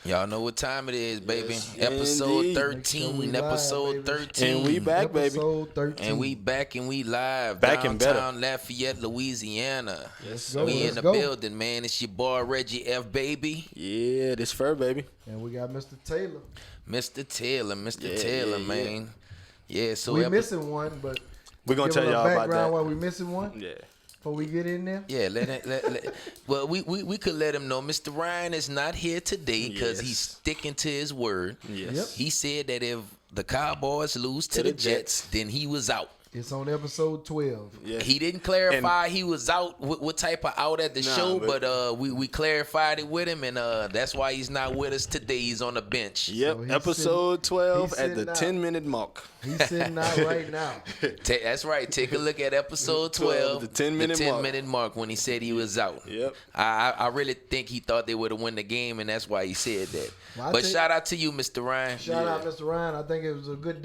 Y'all know what time it is, baby. Yes, episode indeed. 13. Episode 13. And we back, baby. Episode 13. And we back and we live. Back and better. downtown Lafayette, Louisiana. Yes, Go, We let's in the go. building, man. It's your boy Reggie F. Baby. Yeah, this fur, baby. And we got Mr. Taylor. Mr. Taylor, Yeah, Taylor, yeah, man. Yeah, so We missing one, but We're going to give tell a y'all little about background that. why we missing one Yeah. before we get in there. yeah, well, we could let him know Mr. Ryan is not here today because Yes. he's sticking to his word. Yes. Yep. He said that if the Cowboys lose to the Jets, then he was out. It's on episode 12. Yeah. He didn't clarify he was out, what type of out at the Nah, show, but- but we clarified it with him, and that's why he's not with us today. He's on the bench. Yep, So he's episode 12 he's at the sitting out. 10-minute mark. He's sitting out right now. That's right. Take a look at episode 12, The 10-minute mark when he said he was out. Yep. I really think he thought they would have won the game, and that's why he said that. Well, I but think- shout out to you, Mr. Ryan. Shout out, Mr. Ryan. I think it was a good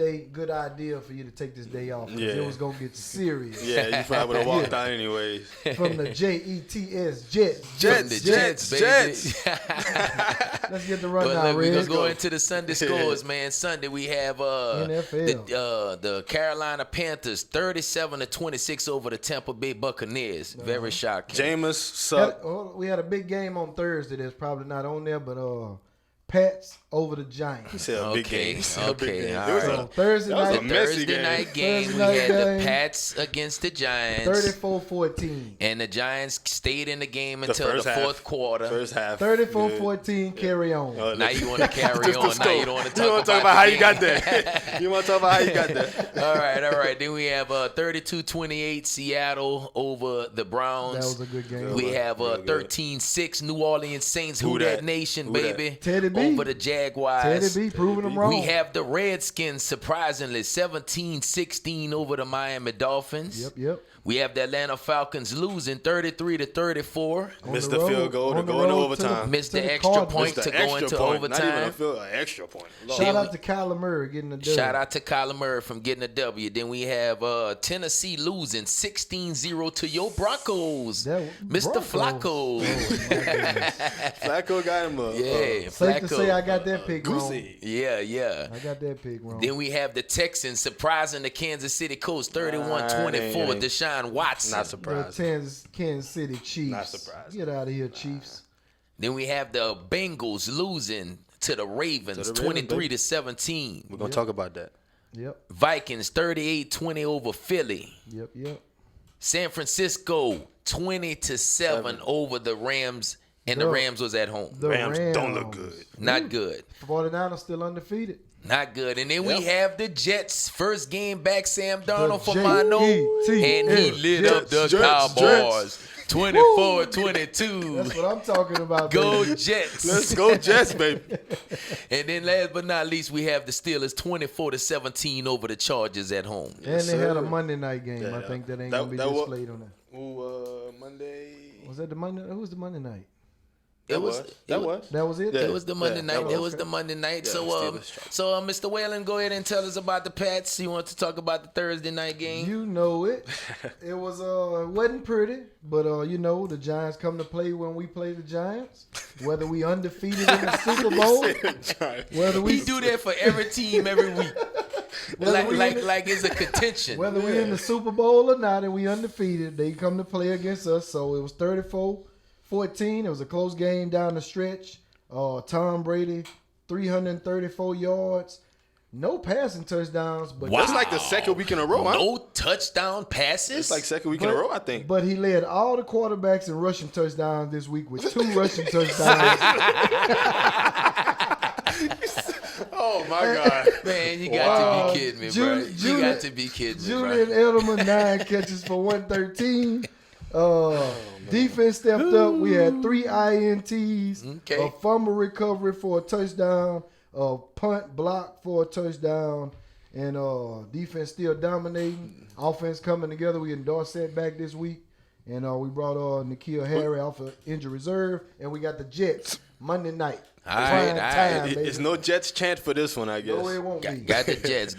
idea for you to take this day off because Yeah. it was going to get serious. Yeah, you probably would have walked out anyways. From the Jets, Jets. From the Jets, baby. Jets. Let's get the But rundown, look, we're Reg. gonna go into the Sunday scores, man. Sunday we have NFL. the Carolina Panthers 37-26 over the Tampa Bay Buccaneers. Very shocking. Jameis sucked. We had a big game on Thursday that's probably not on there, but Pats over the He Giants. said a big Okay, game. He said a big okay, game. all It was right. So Thursday that was a night, messy Thursday game. night game, Thursday we night had the game. Pats against the Giants. 34-14. And the Giants stayed in the game until first the half. fourth quarter. First half. 34-14, carry on. Now you want to carry Just the on. Now score. you don't want to You talk wanna talk about the how you game. got there. You want to talk about how you got there. All right. Then we have 32-28 Seattle over the Browns. That was a good game. We have Real good. 13-6 New Orleans Saints. Who Who that dat? nation, Who dat? baby? Teddy B. Over the Jaguars. Teddy B proving them wrong. We have the Redskins, surprisingly, 17-16 over the Miami Dolphins. Yep. We have the Atlanta Falcons losing 33-34. Missed the the road- field goal to on the go into road to the- overtime. Missed to the the extra Cardinals. point Missed to the go extra into point. Not even overtime. an extra point. Lord. Shout out to Kyler Murray getting the dub. Shout out to Kyler Murray from getting a W. Then we have Tennessee losing 16-0 to your Broncos. Mr. Flacco. Oh, my goodness. Flacco got him up. Yeah, Safe to Flacco. say I got that pick wrong. Goosey. Yeah. I got that pick wrong. Then we have the Texans surprising the Kansas City Colts 31-24. ain't- Deshaun Watson. Not The surprised. Kansas City Chiefs. Not surprised. Get out of here, Chiefs. Then we have the Bengals losing to the Ravens To the Ravens, 23-17. We're going to talk about that. Yep. Vikings 38-20 over Philly. Yep. San Francisco 20-7 over the Rams, and the Bro. Rams was at home. The Rams don't look good. Not good. 49ers still undefeated. Not good. And then we Yep. have the Jets. First game back, Sam Darnold for Jets. Mono. And he lit up the Jets. Cowboys. 24-22. That's what I'm talking about. Go baby. Jets. Let's go Jets, baby. And then last but not least, we have the Steelers 24-17 over the Chargers at home. And they had sir. a Monday night game. Yeah. I think that ain't That- gonna be that wa- displayed on that. Ooh, Monday. Was that the Monday? Who was the Monday night? That was. That was it. Yeah. It was the Monday Yeah, night. that It was- was the Monday night. Yeah, So, Steelers, Mr. Whalen, go ahead and tell us about the Pats. You want to talk about the Thursday night game? You know it. It was wasn't pretty, but the Giants come to play when we play the Giants. Whether we undefeated in the Super Bowl, whether We we do that for every team every week. Whether we in the- like it's a contention. whether we in the Super Bowl or not, and we undefeated, they come to play against us. So it was 34-14. It was a close game down the stretch. Tom Brady, 334 yards. No passing touchdowns, but Wow. That's like the second week in a row, huh? No touchdown passes. It's like second week in a row, I think. But he led all the quarterbacks in rushing touchdowns this week with 2 rushing touchdowns. Oh, my God. Man, you got to be kidding me, bro. You Julian- got to be kidding me, Julian bro. Edelman, 9 catches for 113. Defense stepped up. We had 3 INTs, Okay. a fumble recovery for a touchdown, a punt block for a touchdown, and defense still dominating. Offense coming together. We endorsed that back this week, and we brought N'Keal Harry off of injured reserve, and we got the Jets Monday night. All right, Prime all right. time, baby. It's no Jets chant for this one, I guess. No, it won't be. Got the Jets.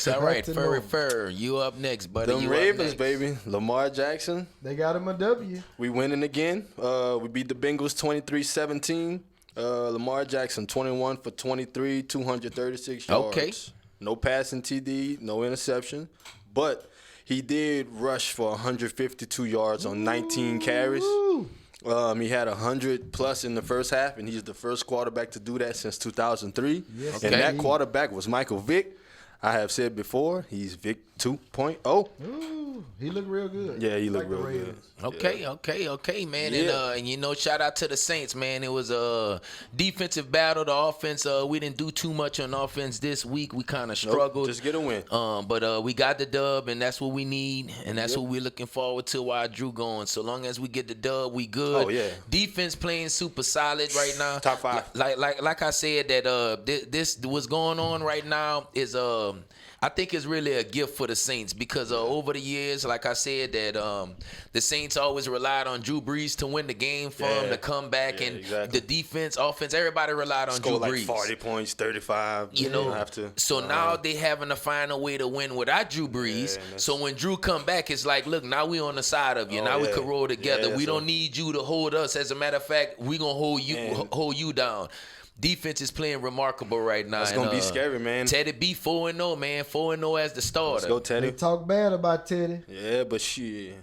All Got right, to Furry know. Fur, you up next, buddy. Them You Ravens, up next. baby. Lamar Jackson. They got him a W. We winning again. We beat the Bengals 23-17. Lamar Jackson, 21 for 23, 236 yards. Okay. No passing TD, no interception. But he did rush for 152 yards on 19 carries. He had 100 plus in the first half, and he's the first quarterback to do that since 2003. Yes, and that quarterback was Michael Vick. I have said before, he's Vic 2.0. Ooh, he looked real good. Yeah, he looked like real good. Okay, man. Yeah. And shout out to the Saints, man. It was a defensive battle. The offense, we didn't do too much on offense this week. We kind of struggled. Just get a win. But we got the dub, and that's what we need, and that's what we're looking forward to while Drew going. So long as we get the dub, we good. Oh, yeah. Defense playing super solid right now. Top 5. Like I said, that this what's going on right now is I think it's really a gift for the Saints because over the years, like I said, that the Saints always relied on Drew Brees to win the game for him to come back, and the defense, offense, everybody relied on Drew Brees. 40 points, 35. You know, have to. So now they having to find a way to win without Drew Brees. So when Drew come back, it's like, look, now we on the side of you. Now we can roll together. We don't need you to hold us. As a matter of fact, we gonna hold you down. Defense is playing remarkable right now. It's going to be scary, man. Teddy B 4-0, man. 4-0 as the starter. Let's go, Teddy. They talk bad about Teddy. Yeah, but shit.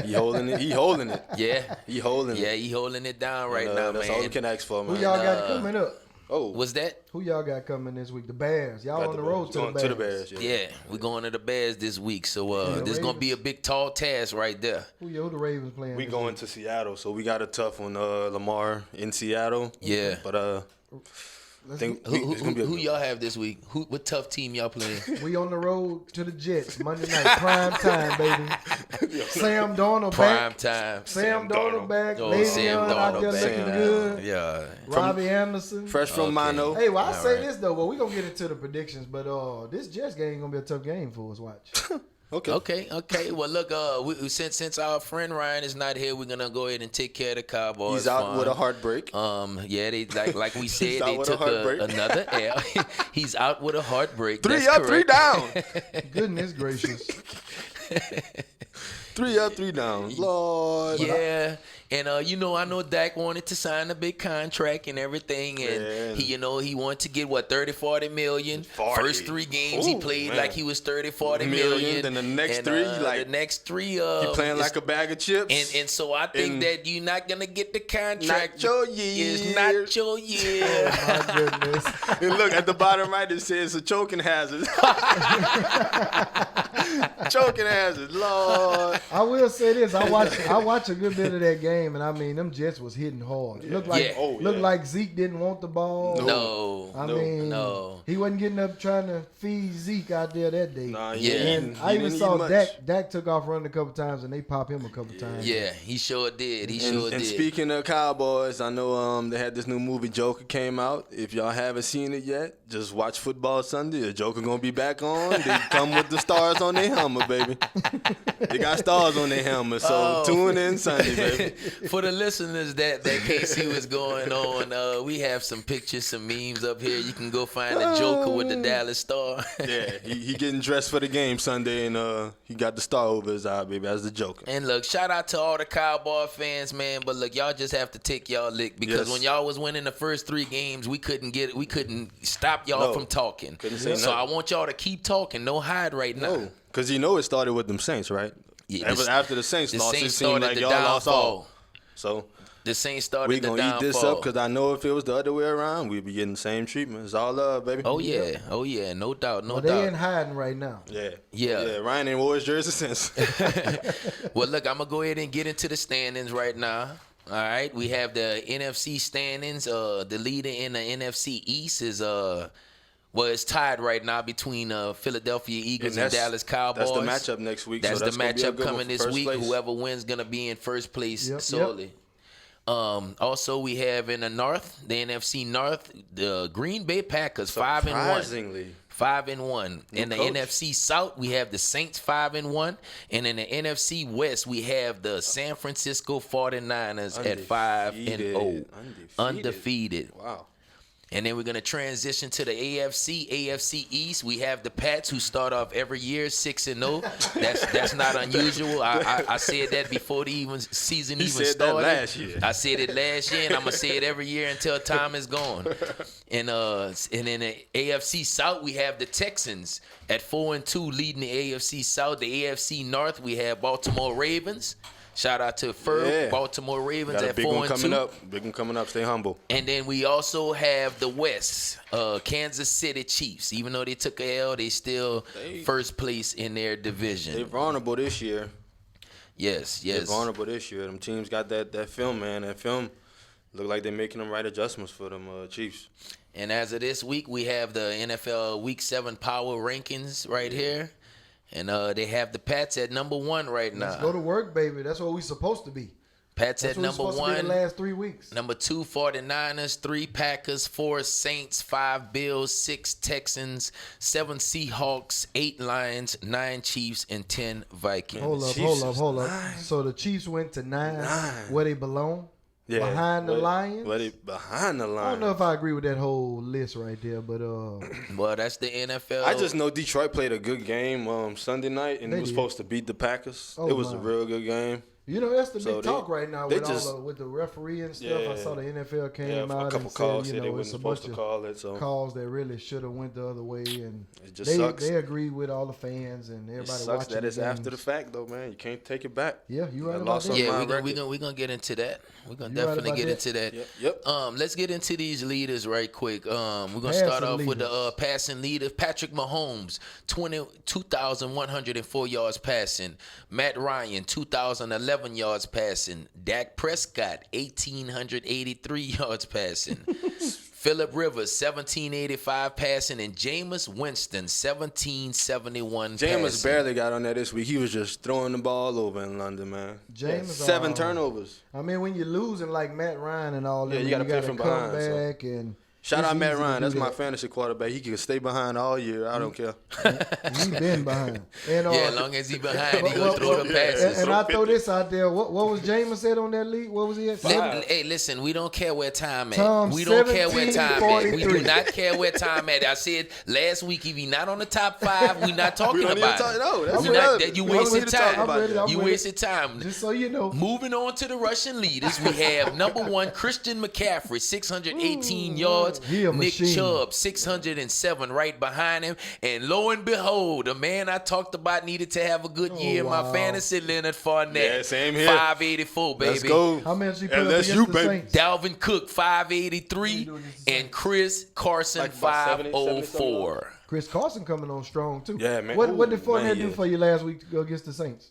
He holding it. He holding it. Yeah. He holding it. Yeah, he holding it down right now, that's man. all we can ask for, man. Who y'all got coming up? Oh. What's that? Who y'all got coming this week? The Bears. Y'all on the road to the Bears. To the Bears, Yeah, we're going to the Bears this week. So this is going to be a big, tall task right there. Who the Ravens playing? We going to Seattle, so we got a tough one. Lamar in Seattle. Yeah. But who y'all have this week? What tough team y'all playing? We on the road to the Jets Monday night, prime time, baby. Sam Darnold Prime back. time. Sam Darnold back. Oh, Le'Veon Sam out there Darnold looking back. good. Yeah. Robbie Anderson. fresh from Mano. Hey, well, I say this though. Well, we gonna get into the predictions, but this Jets game gonna be a tough game for us. Watch. Okay. Well, look, since our friend Ryan is not here, we're gonna go ahead and take care of the Cowboys. He's out with a heartbreak. Yeah, they like we said, they took another L. He's out with a heartbreak. 3 up, 3 down. Goodness gracious. 3 up, 3 down. Lord. Yeah. And I know Dak wanted to sign a big contract and everything, and he wanted to get 30-40 million. 40. First 3 games he played like he was 30-40 million. Then the next 3, he playing like a bag of chips. And so I think that you're not gonna get the contract. Not your year. It's not your year. Oh my goodness. And look at the bottom right, it says a choking hazard. Choking hazard, Lord. I will say this: I watch a good bit of that game, and I mean, them Jets was hitting hard. It looked like Zeke didn't want the ball. No. I mean, he wasn't getting up trying to feed Zeke out there that day. And I even saw Dak took off running a couple times, and they popped him a couple times. Yeah, he sure did. And speaking of Cowboys, I know they had this new movie Joker came out. If y'all haven't seen it yet, just watch Football Sunday. The Joker gonna be back on. They come with the stars on their helmet, baby. They got stars on their helmet, so tune in Sunday, baby. For the listeners that can't see what's going on, we have some pictures, some memes up here. You can go find the Joker with the Dallas Star. Yeah, he getting dressed for the game Sunday, and he got the star over his eye, baby, as the Joker. And look, shout out to all the Cowboy fans, man. But look, y'all just have to take y'all lick because when y'all was winning the first 3 games, we couldn't stop y'all from talking. So I want y'all to keep talking, no hide right now. No, because it started with them Saints, right? Yeah, after the Saints lost, it seemed like y'all lost all. So the Saints started we gonna eat this up because I know if it was the other way around, we'd be getting the same treatment. It's all love, baby. Oh yeah, no doubt, no doubt. They ain't hiding right now. Yeah. Ryan ain't wore his jersey since. Well, look, I'm gonna go ahead and get into the standings right now. All right, we have the NFC standings. The leader in the NFC East is it's tied right now between Philadelphia Eagles and Dallas Cowboys. That's the matchup next week. That's the matchup coming this week. Place. Whoever wins going to be in first place solely. Also, we have in the North, the NFC North, the Green Bay Packers 5-1. 5-1. In the NFC South, we have the Saints 5-1, and in the NFC West, we have the San Francisco 49ers at 5-0, undefeated. Wow. And then we're going to transition to the AFC East. We have the Pats, who start off every year 6-0. That's not unusual. I said that before the season even started. That last year. I said it last year, and I'm going to say it every year until time is gone. And in the AFC South, we have the Texans at 4-2 leading the AFC South. The AFC North, we have Baltimore Ravens. Shout out to Ferb, Baltimore Ravens at 4-2. Big one coming up. Stay humble. And then we also have the West, Kansas City Chiefs. Even though they took a L, they still first place in their division. They're vulnerable this year. Yes. They're vulnerable this year. Them teams got that film, man. That film look like they're making them right adjustments for them Chiefs. And as of this week, we have the NFL Week 7 power rankings right here. And they have the Pats at number 1 right now. Let's go to work, baby. That's what we're supposed to be. Pats at number 1. The last 3 weeks. Number 2, 49ers. 3, Packers. 4, Saints. 5, Bills. 6, Texans. 7, Seahawks. 8, Lions. 9, Chiefs. And 10, Vikings. Hold up. So the Chiefs went to 9. Where they belong. Yeah, behind the Lions. Behind the Lions. I don't know if I agree with that whole list right there, but well, that's the NFL. I just know Detroit played a good game Sunday night, and it was supposed to beat the Packers. It was a real good game. You know, that's the big talk right now with the referee and stuff. Yeah, I saw the NFL came out and said, it's a bunch of calls that really should have went the other way, and it just sucks. They agree with all the fans and everybody watching. It sucks that it's after the fact, though, man. You can't take it back. Yeah, you right about that. Yeah, we're gonna get into that. We're gonna definitely get into that. Yep. Let's get into these leaders right quick. We're gonna start off with the passing leader, Patrick Mahomes, 2,104 yards passing. Matt Ryan, 2,011 yards passing. Dak Prescott, 1,883 yards passing. Phillip Rivers, 1,785 passing, and Jameis Winston, 1,771 passing. Jameis barely got on there this week. He was just throwing the ball over in London, man. Jameis 7 turnovers. I mean, when you're losing like Matt Ryan and all that, you got to play from behind. Back and shout out Matt Ryan. That's my fantasy quarterback. He can stay behind all year. I don't care. He been behind. And, as long as he behind, he gonna throw the passes. And I throw this out there. What was Jameis said on that league? What was he at? Hey, listen, we don't care where time at. We don't care where time at. We do not care where time at. I said last week, if he's not on the top 5, we not talking about it. You wasted time. You wasted time. Just so you know. Moving on to the Russian leaders, we have number 1, Christian McCaffrey, 618 yards. Nick Chubb, 607 right behind him. And lo and behold, the man I talked about needed to have a good year in my fantasy, Leonard Fournette. Yeah, same here. 584, baby. Let's go. How much he put up against the Saints? Dalvin Cook, 583. And Chris Carson, 504. Chris Carson coming on strong, too. Yeah, man. What did Fournette do for you last week against the Saints?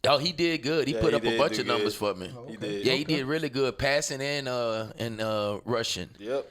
Oh, he did good. He put up a bunch of numbers for me. He did. Yeah, he did really good passing and rushing. Yep.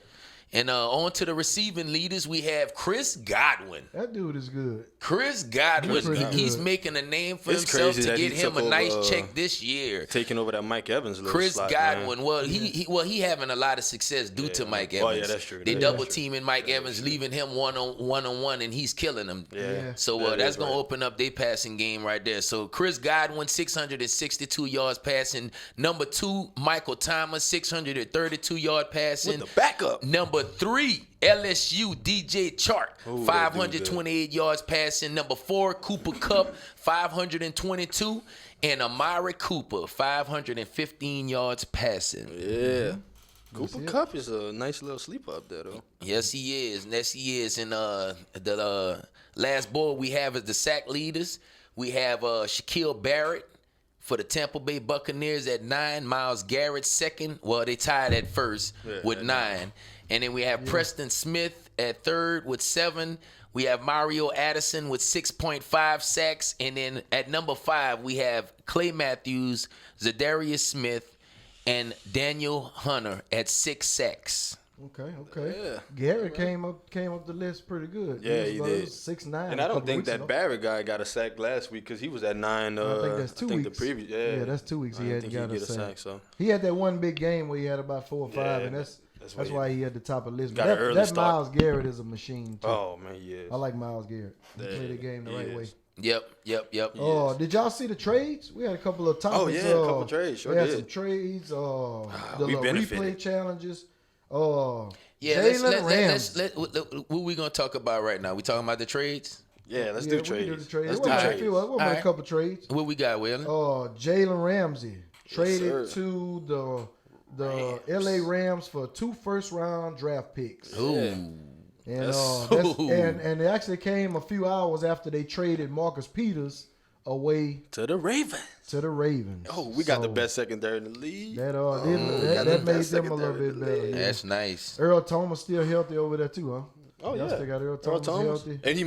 And on to the receiving leaders, we have Chris Godwin. That dude is good. Chris Godwin, he's making a name for himself to get him a nice check this year. Taking over that Mike Evans little Chris slot, Godwin, man. he having a lot of success due to Mike Evans. Oh, yeah, that's true. They double teaming Mike Evans, leaving him one-on-one, and he's killing him. Yeah. So that's going to open up their passing game right there. So Chris Godwin, 662 yards passing. Number 2, Michael Thomas, 632 yard passing. With the backup. Number 3, LSU DJ Chark, 528 yards passing. Number 4, Cooper Kupp, 522. And Amari Cooper, 515 yards passing. Yeah. Cooper Kupp is a nice little sleeper up there, though. Yes, he is. And the last board we have is the sack leaders. We have Shaquille Barrett for the Tampa Bay Buccaneers at 9. Myles Garrett second. Well, they tied at first with 9. And then we have Preston Smith at 3rd with 7. We have Mario Addison with 6.5 sacks. And then at number 5, we have Clay Matthews, Zadarius Smith, and Daniel Hunter at 6 sacks. Okay. Yeah. Garrett came up the list pretty good. Yeah, he did. 6'9". And I don't think that Barrett guy got a sack last week because he was at 9. I think that's 2 weeks. The previous, yeah, that's 2 weeks. He hadn't got a sack. So he had that one big game where he had about 4 or 5, and that's why he at the top of the list. Got That start. Myles Garrett is a machine too. Oh man, he is. I like Myles Garrett. He played the game the right way. Yep. Oh, did y'all see the trades? We had a couple of topics. Oh yeah, a couple trades. Sure we had did. some trades. The we replay benefited. challenges. Jalen Ramsey. What we gonna talk about right now? We talking about the trades? Yeah, let's do trades. Let's do trades. We'll make a couple trades. What we got, Waylon? Jalen Ramsey traded to the LA Rams for 2 first-round draft picks. Ooh. And it actually came a few hours after they traded Marcus Peters away to the Ravens. Oh, we got the best secondary in the league. That made them a little bit better. Yeah. That's nice. Earl Thomas still healthy over there too, huh? Oh yeah, still got Earl Thomas healthy. And he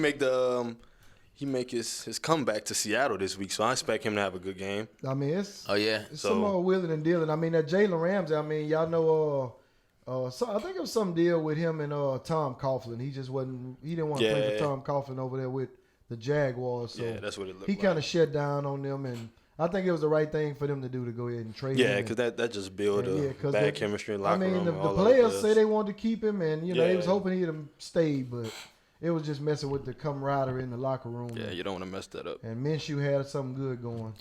make his comeback to Seattle this week, so I expect him to have a good game. I mean, it's so, some more wheeling and dealing. I mean, that Jalen Ramsey. I mean, y'all know. I think it was some deal with him and Tom Coughlin. He just wasn't. He didn't want to play for Tom Coughlin over there with the Jaguars. So that's what it looked like. He kind of shut down on them, and I think it was the right thing for them to do to go ahead and trade him. Yeah, because that just built a bad chemistry in the locker room. I mean, the players say they wanted to keep him, and they was hoping he'd have stayed, but it was just messing with the camaraderie in the locker room. Yeah, you don't want to mess that up. And Minshew had something good going.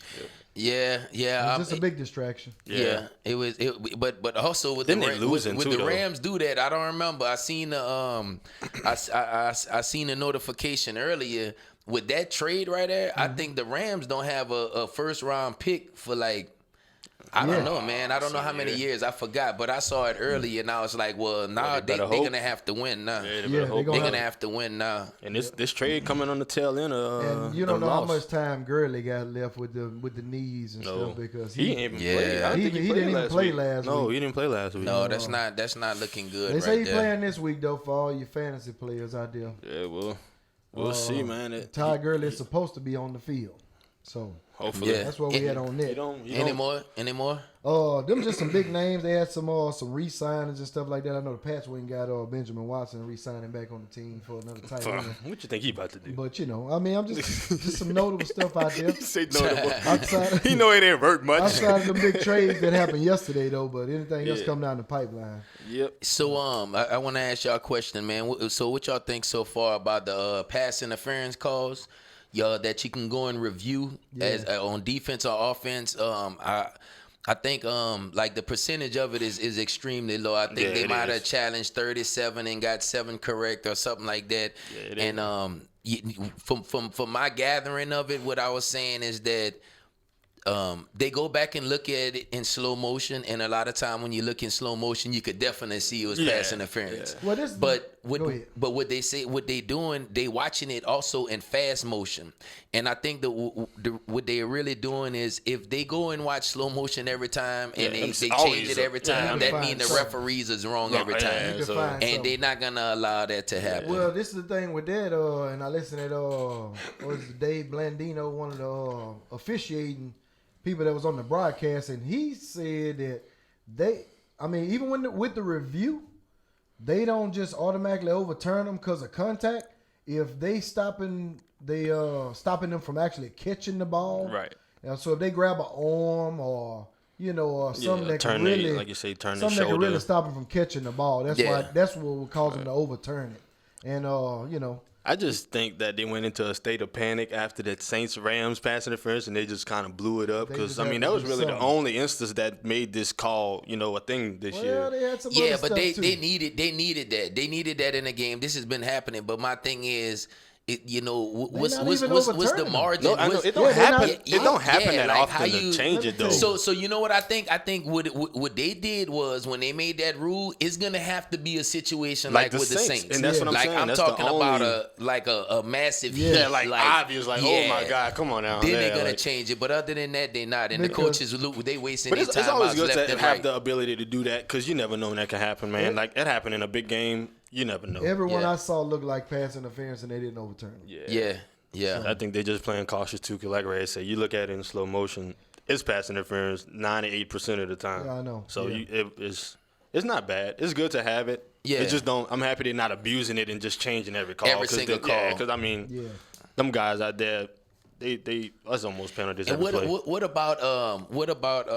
Yeah. It was just a big distraction. Yeah, it was. But also with the Rams do that. I don't remember. I seen the I seen a notification earlier with that trade right there. I think the Rams don't have a first round pick for like. I don't know, man. I don't know how many years. I forgot, but I saw it earlier, and I was like, well, now they're going to have to win now. They're going to have to win now. And this trade coming on the tail end of and you don't know how much time Gurley got left with the knees and stuff because he didn't even play. He didn't even play last week. No, he didn't play last week. No, that's not looking good. They say he's playing this week though for all you fantasy players out there. Yeah, we'll see, man. Ty Gurley is supposed to be on the field, so hopefully that's what we had on net. Any more? Them just some big names. They had some re-signings and stuff like that. I know the Pats went and got Benjamin Watson re-signing back on the team for another tight end. What you think he about to do? But I mean, I'm just some notable stuff out there. Say notable. He know it didn't work much. Outside of the big trades that happened yesterday, though, but anything else come down the pipeline. Yep. So I want to ask y'all a question, man. So what y'all think so far about the pass interference calls? Y'all that you can go and review as on defense or offense. I think like the percentage of it is extremely low. I think they might have challenged 37 and got 7 correct or something like that. Yeah, and from my gathering of it, what I was saying is that they go back and look at it in slow motion, and a lot of time when you look in slow motion, you could definitely see it was pass interference. Yeah. But what they say, what they doing, they watching it also in fast motion, and I think that what they're really doing is if they go and watch slow motion every time and they change it every time, that means the referees is wrong every time, and they're not gonna allow that to happen. Well, this is the thing with that, and I listened to Dave Blandino, one of the officiating people that was on the broadcast, and he said that even with the review, they don't just automatically overturn them because of contact. If they stopping them from actually catching the ball, right? So if they grab an arm or something that can really, like you say, turn something the that shoulder, can really stop them from catching the ball. That's what will cause them to overturn it, and I just think that they went into a state of panic after that Saints-Rams pass interference, and they just kind of blew it up. Because, that was really the only instance that made this call, a thing this year. They had some but they needed that. They needed that in the game. This has been happening. But my thing is, what's the margin? No, I know it don't happen. It don't happen that often to change it though. So you know what I think? I think what they did was when they made that rule, it's gonna have to be a situation like with the Saints, and that's what I'm saying. I'm talking about a massive obvious, oh my God, come on now. Then they're gonna change it, but other than that, they're not. And the coaches, they wasting their time. It's always good to have right. the ability to do that because you never know when that can happen, man. Like that happened in a big game. You never know. Everyone I saw looked like pass interference, and they didn't overturn it. Yeah. I think they're just playing cautious too. Cause like Ray said, you look at it in slow motion, it's pass interference 98% of the time. Yeah, I know. So it's not bad. It's good to have it. Yeah. It just don't. I'm happy they're not abusing it and just changing every call. Every single call. Yeah, because them guys out there, they that's almost penalties. And what about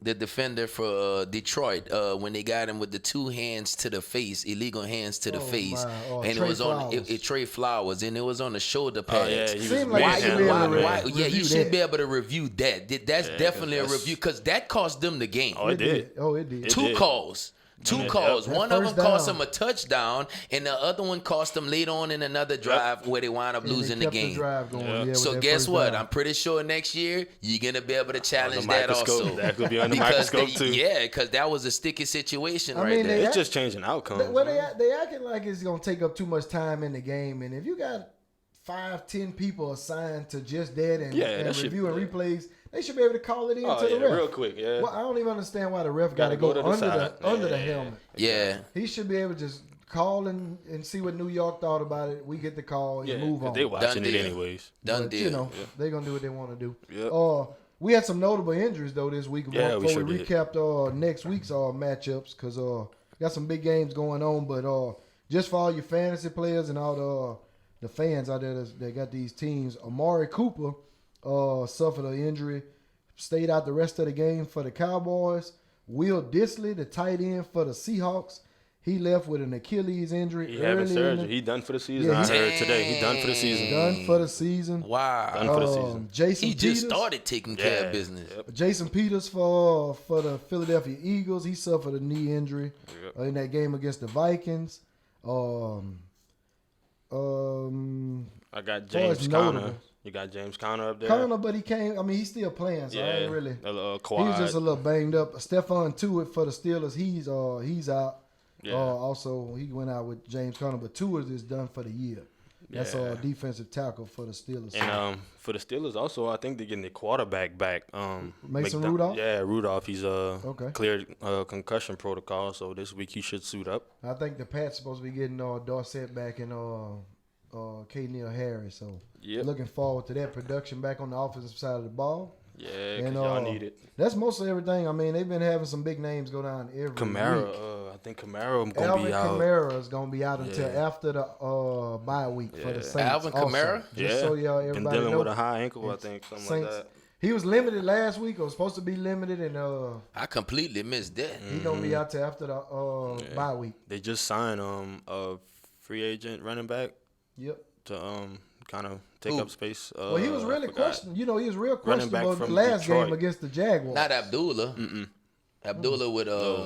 the defender for Detroit when they got him with the 2 hands to the face, illegal hands to the face, and it was on Trey Flowers, and it was on the shoulder pads. You should be able to review that. That's definitely a review because that cost them the game. Oh, it did. 2 calls. Two calls. One of them cost them a touchdown, and the other one cost them later on in another drive where they wound up losing the game. The drive going, so guess what? I'm pretty sure next year you're gonna be able to challenge that also. That could be on the microscope too. Yeah, because that was a sticky situation there. It's just changing outcomes. They acting like it's gonna take up too much time in the game, and if you got 5-10 people assigned to just that and reviewing replays, they should be able to call it in to the ref real quick. Yeah. Well, I don't even understand why the ref got to go under the helmet. Yeah. He should be able to just call and see what New York thought about it. We get the call and move on. They watching it anyways. Done deal. They're gonna do what they want to do. Yep. We had some notable injuries though this week. Yeah, before we recapped next week's matchups because got some big games going on. But just for all your fantasy players and all the fans out there that got these teams, Amari Cooper suffered an injury, stayed out the rest of the game for the Cowboys. Will Dissly, the tight end for the Seahawks, he left with an Achilles injury. He having surgery. He done for the season. I heard today. He done for the season. Done for the season. Wow. Done for the season. He just started taking care of business. Yep. Jason Peters for the Philadelphia Eagles. He suffered a knee injury in that game against the Vikings. I got James Conner. You got James Conner up there. Conner, but he came. I mean, he's still playing, so I ain't really. He was just a little banged up. Stephon Tuitt for the Steelers. He's out. Yeah. Also, he went out with James Conner, but Tuitt is done for the year. That's a defensive tackle for the Steelers. And for the Steelers, also, I think they're getting the quarterback back. Mason Rudolph? Yeah, Rudolph. He's cleared concussion protocol, so this week he should suit up. I think the Pats supposed to be getting Dorsett back and K. Neal Harris. So looking forward to that production back on the offensive side of the ball. Yeah, because y'all need it. That's mostly everything. I mean, they've been having some big names go down every week. I think Kamara going to be out. Kamara is going to be out until after the bye week for the Saints. Alvin Kamara? Just so y'all everybody been dealing know. with a high ankle, I think, something Saints, like that. He was limited last week, or was supposed to be limited, and I completely missed that. He going to be out till after the bye week. They just signed a free agent running back. Yep. To kind of take up space. Well, he was really questioned. He was real questionable the last game against the Jaguars. Not Abdullah. Abdullah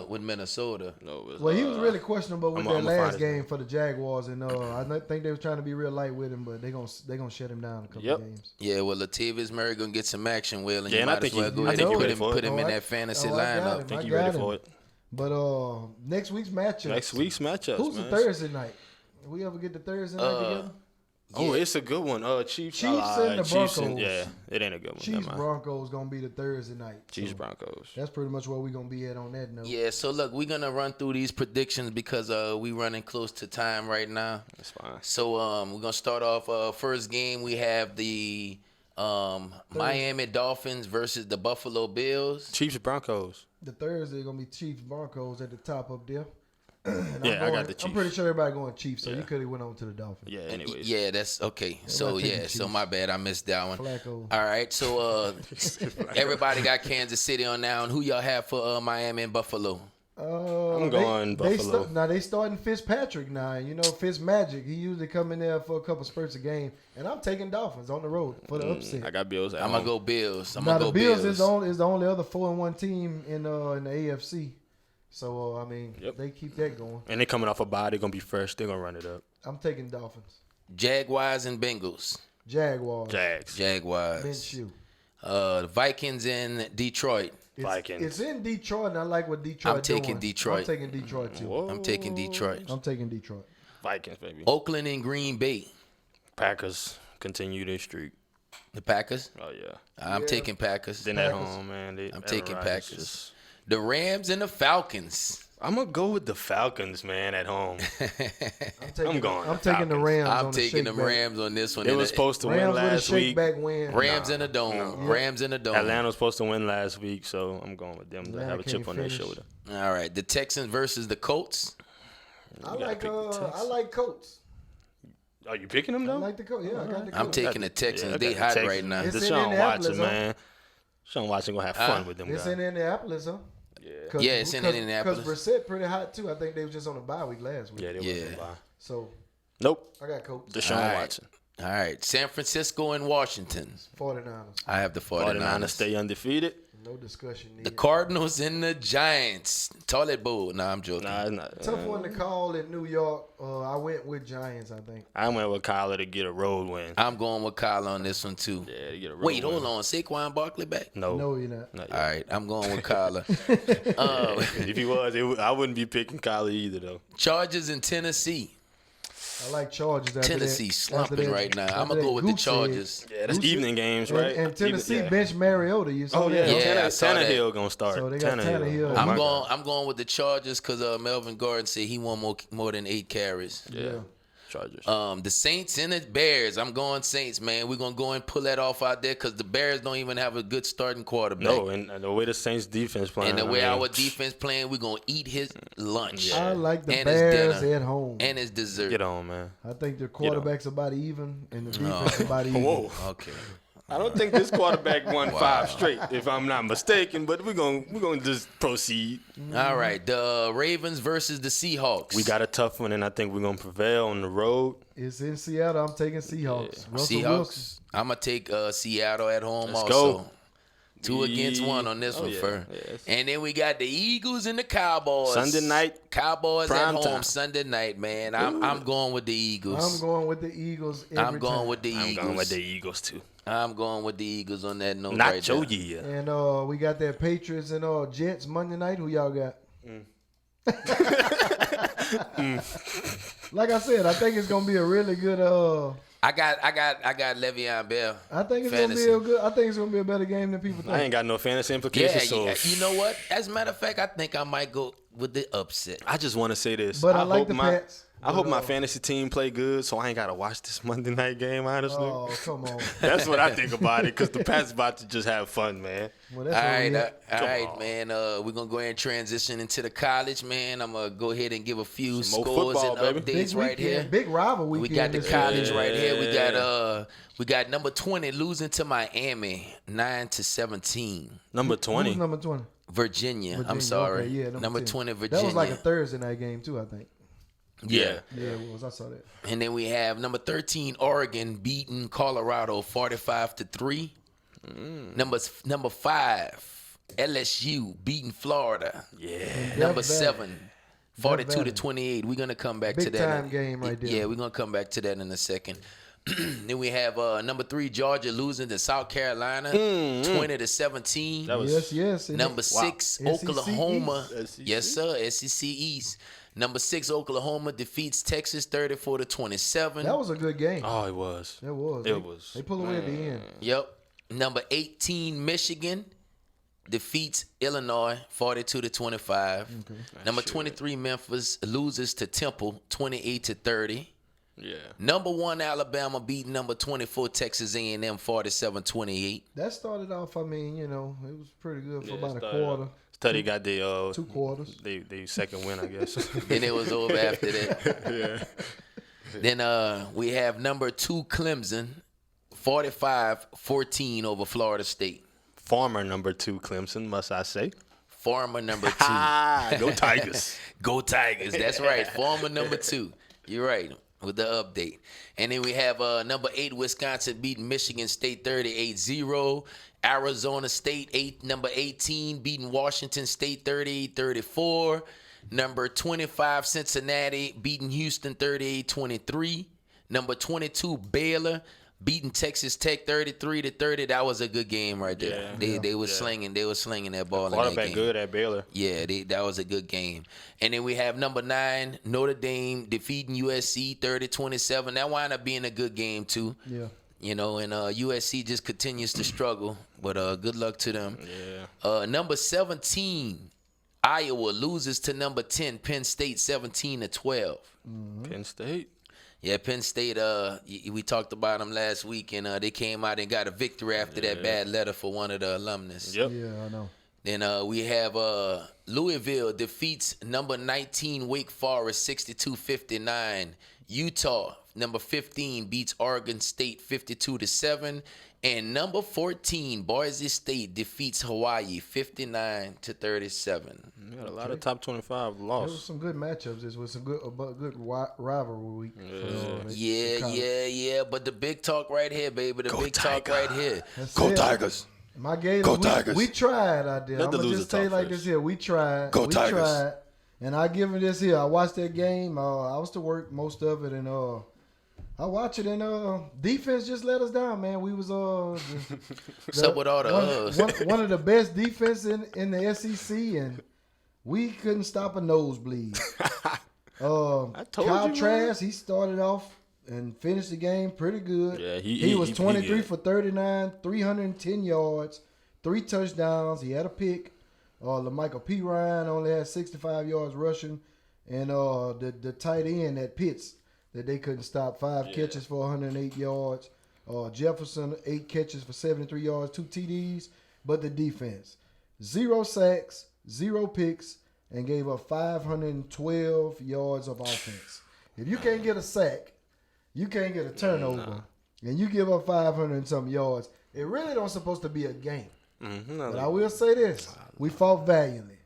with Minnesota. No, he was really questionable with that last game for the Jaguars, and I think they was trying to be real light with him, but they gonna shut him down a couple of games. Yeah, well, Latavius Murray gonna get some action, Will, and you might as well go ahead and put him in that fantasy lineup. I think he's ready for it. But next week's matchup. Who's the Thursday night? We ever get the Thursday night together? Oh, it's a good one. Chiefs and the Broncos. It ain't a good one. Chiefs Broncos gonna be the Thursday night. Chiefs Broncos. That's pretty much where we're gonna be at on that note. Yeah. So look, we're gonna run through these predictions because we running close to time right now. That's fine. So we're gonna start off. First game we have the Miami Dolphins versus the Buffalo Bills. Chiefs Broncos. The Thursday gonna be Chiefs Broncos at the top up there. I got the Chiefs. I'm pretty sure everybody going Chiefs, so you could have went on to the Dolphins. Yeah, anyways. Yeah, that's okay. So my bad, I missed that one. Flacco. All right, so everybody got Kansas City on now, and who y'all have for Miami and Buffalo? I'm going Buffalo. They starting Fitzpatrick now. Fitzmagic. He usually come in there for a couple spurts a game, and I'm taking Dolphins on the road for the upset. I got Bills. I'm gonna go Bills. The Bills is the only other 4-1 team in the AFC. So, they keep that going. And they coming off a bye. They're going to be fresh. They're going to run it up. I'm taking Dolphins. Jaguars and Bengals. Jaguars. Jaguars. Bench you. Vikings in Detroit. Vikings. It's in Detroit, and I like what Detroit I'm taking Detroit. I'm taking Detroit, too. I'm taking Detroit. I'm taking Detroit. Vikings, baby. Oakland and Green Bay. Packers continue their streak. The Packers? Oh, yeah. I'm taking Packers. Then at home, man. I'm taking Packers. The Rams and the Falcons. I'm going to go with the Falcons, man, at home. I'm taking the Rams. I'm taking the Rams on this one. They were supposed to win last week. Rams in the dome. No. Rams in the dome. Atlanta was supposed to win last week, so I'm going with them to have a chip on their shoulder. All right. The Texans versus the Colts. I like Colts. Are you picking them, though? I like the Colts. Yeah, I got the Colts. I'm taking the Texans. They hot right now. Deshaun Watson, man. Deshaun Watson going to have fun with them guys. It's in Indianapolis, huh? Yeah, it's in Indianapolis. Because Brissett pretty hot, too. I think they was just on a bye week last week. Yeah, they were on a bye. So, nope. I got Colts. Deshaun Watson. All right. San Francisco and Washington. 49ers. I have the 49ers. 49ers stay undefeated. No discussion needed. The Cardinals and the Giants. Toilet bowl. Nah, I'm joking. Nah, it's not. Tough one to call in New York. I went with Giants, I think. I went with Kyler to get a road win. I'm going with Kyler on this one, too. Yeah, to get a road Wait, win. hold on. Saquon Barkley back? No, you're not. Not All yet. right, I'm going with Kyler. If he was, I wouldn't be picking Kyler either, though. Chargers in Tennessee. I like Chargers. Tennessee slumping right now. I'm going to go with the Chargers. Yeah, that's evening games, right? And Tennessee bench Mariota. You saw that? Yeah, I saw that. Tannehill going to start. So they got Tannehill. I'm going with the Chargers because Melvin Gordon said he want more than 8 carries. Yeah. Chargers. The Saints and the Bears. I'm going Saints, man. We're going to go and pull that off out there because the Bears don't even have a good starting quarterback. No, and the way the Saints defense playing. And the way our defense playing, we're going to eat his lunch. I like the and Bears his dinner, at home. and his dessert. Get on, man. I think the quarterback's about even and the defense about even. Whoa. Okay. I don't think this quarterback won 5 straight, if I'm not mistaken. But we're gonna just proceed. All right, the Ravens versus the Seahawks. We got a tough one, and I think we're gonna prevail on the road. It's in Seattle. I'm taking Seahawks. Russell Seahawks. Wilson. I'm gonna take Seattle at home. Let's also. go. 2 against 1 on this one, yeah. Yes. And then we got the Eagles and the Cowboys. Sunday night. Cowboys Prime at home time. Sunday night, man. I'm going with the Eagles. I'm going with the Eagles. I'm going with the Eagles. I'm going with the Eagles too. I'm going with the Eagles on that note. Not right your there. year. And we got that Patriots and Jets Monday night. Who y'all got? Like I said, I think it's gonna be a really good. I got Le'Veon Bell. I think it's Fantasy. gonna be a good. I think it's gonna be a better game than people think. I ain't got no fantasy implications. Yeah, so you know what? As a matter of fact, I think I might go with the upset. I just want to say this. But I like hope the my, Pats. I hope my fantasy team play good, so I ain't got to watch this Monday night game, honestly. Oh, come on. That's what I think about it, because the Pats about to just have fun, man. Well, All that's right, what man. We're gonna go ahead and transition into the college, man. I'm gonna go ahead and give a few Some more scores football, and baby. updates right here. Big rival weekend. We got the this college week. right here. We got number 20 losing to Miami 9-17. Number Who's 20. number 20? Virginia. I'm sorry. Okay, yeah, number 10. 20 Virginia. That was like a Thursday night game too, I think. Yeah. Yeah, it was. I saw that. And then we have number 13 Oregon beating Colorado 45-3. Number 5 LSU beating Florida. Yeah. Number Death 7 Valley. 42-28. We're gonna come back Big to that. time game right there. Yeah, we're gonna come back to that in a second. Then we have number 3 Georgia losing to South Carolina 20-17. That was Yes. And Number 6 SEC Oklahoma. East. Yes, sir. SEC East. Number 6 Oklahoma defeats Texas 34-27. That was a good game. Oh, it was. That was. It was. They pulled away at the end. Yep. Number 18 Michigan defeats Illinois 42-25. Number 23 Memphis loses to Temple 28-30. Yeah. Number 1 Alabama beat number 24 Texas A&M 47-28. That started off. I mean, it was pretty good for Yeah, about a started quarter. off. Study got the 2 quarters. they second win, I guess. Then it was over after that. Yeah. Then we have number 2 Clemson 45-14 over Florida State. Former number 2 Clemson, must I say. Former number 2. Go Tigers. Go Tigers. That's right. Former number 2. You're right. With the update. And then we have number 8 Wisconsin beating Michigan State 38-0. Arizona State number 18 beating Washington State 38-34. Number 25 Cincinnati beating Houston 38-23. Number 22 Baylor beating Texas Tech 33-30. That was a good game right there. They were slinging that ball in that Quarterback game. good at Baylor. Yeah, that was a good game. And then we have number 9 Notre Dame defeating USC 30-27. That wound up being a good game too. Yeah. And USC just continues to struggle, but good luck to them. Yeah. Number 17 Iowa loses to number 10 Penn State 17-12. Penn State. Yeah, Penn State, we talked about them last week, and they came out and got a victory after that bad letter for one of the alumnus. Yep. Yeah, I know. Then we have Louisville defeats number 19 Wake Forest 62-59. Utah, number 15, beats Oregon State 52-7. And number 14, Boise State defeats Hawaii 59-37. We got a lot of top 25 There was losses. some good matchups. This was some good rivalry week. Yeah. But the big talk right here, baby. The big talk right here. That's Go it. Tigers. My Gators, Go Tigers. we tried out there. I'm going to just tell you like this here. We tried. Go Tigers. Tried. And I give it this here. I watched that game. I was to work most of it. And I watched it. And defense just let us down, man. We was What's up with all the one of the best defense in the SEC. And we couldn't stop a nosebleed. Kyle Trask, he started off and finished the game pretty good. Yeah, he was 23 for 39, 310 yards, 3 touchdowns. He had a pick. LaMichael P. Ryan only had 65 yards rushing. And the tight end at Pitts that they couldn't stop, 5 catches for 108 yards. Jefferson, 8 catches for 73 yards, 2 TDs. But the defense, 0 sacks, 0 picks, and gave up 512 yards of offense. If you can't get a sack, you can't get a turnover, and you give up 500 and some yards, it really don't supposed to be a game. Mm-hmm. But I will say this. We fought valiantly,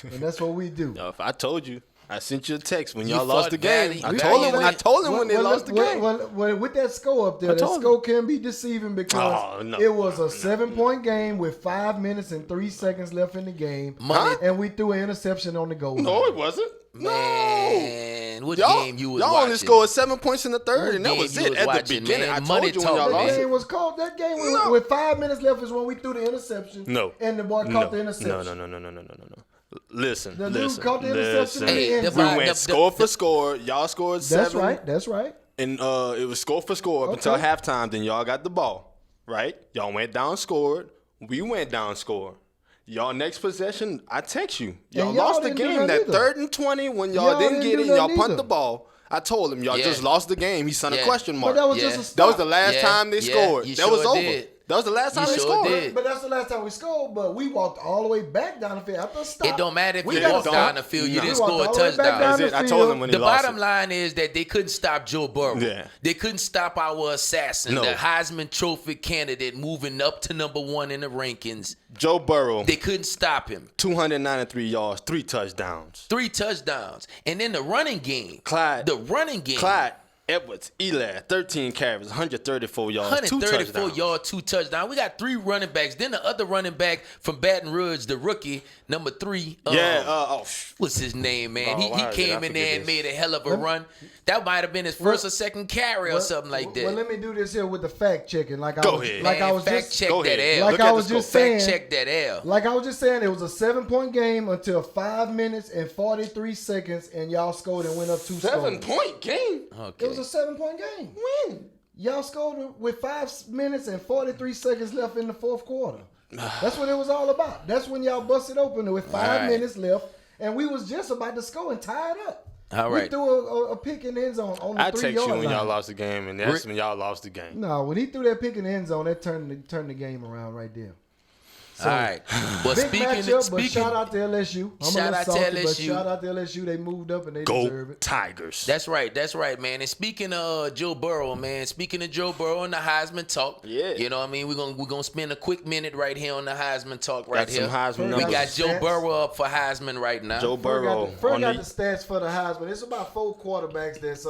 and that's what we do. No, if I told you, I sent you a text when y'all lost the game. I valiantly. told him when they lost the game. Well, with that score up there, that score can be deceiving because it was a 7-point game with 5 minutes and 3 seconds left in the game, and we threw an interception on the goal line. No, it wasn't. Man, what game you was watching? Y'all only scored 7 points in the third, and that was it at the beginning. Man. I told you when y'all lost. That game was called. That game with 5 minutes left is when we threw the interception. No. And the boy caught the interception. No. Listen. The dude caught the interception. We went score for score. Y'all scored 7. That's right. And it was score for score up until halftime. Then y'all got the ball, right? Y'all went down, scored. We went down, scored. Y'all next possession, I text you. Y'all lost the game. That 3rd and 20 when y'all didn't get it, y'all punt the ball. I told him y'all just lost the game. He sent a question mark. But that was just a stop. That was the last time they scored. That was over. That was the last time they scored. But that's the last time we scored. But we walked all the way back down the field after a stop. It don't matter if you walked down the field. You didn't score a touchdown. That's it. I told him when he lost. The bottom line is that they couldn't stop Joe Burrow. Yeah. They couldn't stop our assassin, the Heisman Trophy candidate moving up to number 1 in the rankings. Joe Burrow. They couldn't stop him. 293 yards, 3 touchdowns. 3 touchdowns. And then the running game. Clyde Edwards, Eli, 13 carries, 134 yards, 134 yards, 2 touchdowns. We got 3 running backs. Then the other running back from Baton Rouge, the rookie, number 3. What's his name, man? He came in there and made a hell of a run. That might have been his first or second carry or something like that. Well, let me do this here with the fact checking. Go ahead. Like I was fact just check that L. Like I was just saying. Fact check that L. Like I was just saying, it was a 7-point game until 5 minutes and 43 seconds, and y'all scored and went up 2 scores. 7-point game. Okay. It was a 7-point game. When? Y'all scored with 5 minutes and 43 seconds left in the 4th quarter. That's what it was all about. That's when y'all busted open with 5 minutes left, and we was just about to score and tie it up. All right. We threw a pick in the end zone on the 3-yard line. I text you when y'all lost the game, and that's when y'all lost the game. No, when he threw that pick in the end zone, that turned the game around right there. So, all right. But big matchup, but shout out to LSU. Shout out to LSU. They moved up and they deserve it. Go Tigers. That's right, man. And speaking of Joe Burrow, man, speaking of Joe Burrow and the Heisman talk, you know what I mean? We're gonna spend a quick minute right here on the Heisman talk right here. We got Joe Burrow up for Heisman right now. Joe Burrow. First got the stats for the Heisman. It's about 4 quarterbacks that's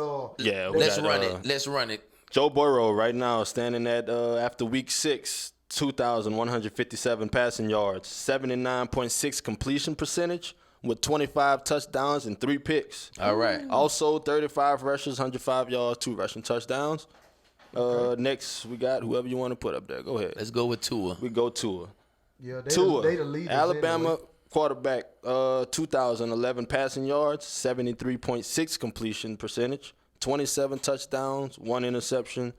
Let's run it. Joe Burrow right now standing at after week 6. 2,157 passing yards, 79.6 completion percentage with 25 touchdowns and 3 picks. All right. Also, 35 rushes, 105 yards, 2 rushing touchdowns. Next, we got whoever you want to put up there. Go ahead. Let's go with Tua. We go Tua. Yeah, Tua, they the leaders Alabama anyway. Quarterback, 2,011 passing yards, 73.6 completion percentage, 27 touchdowns, 1 interception.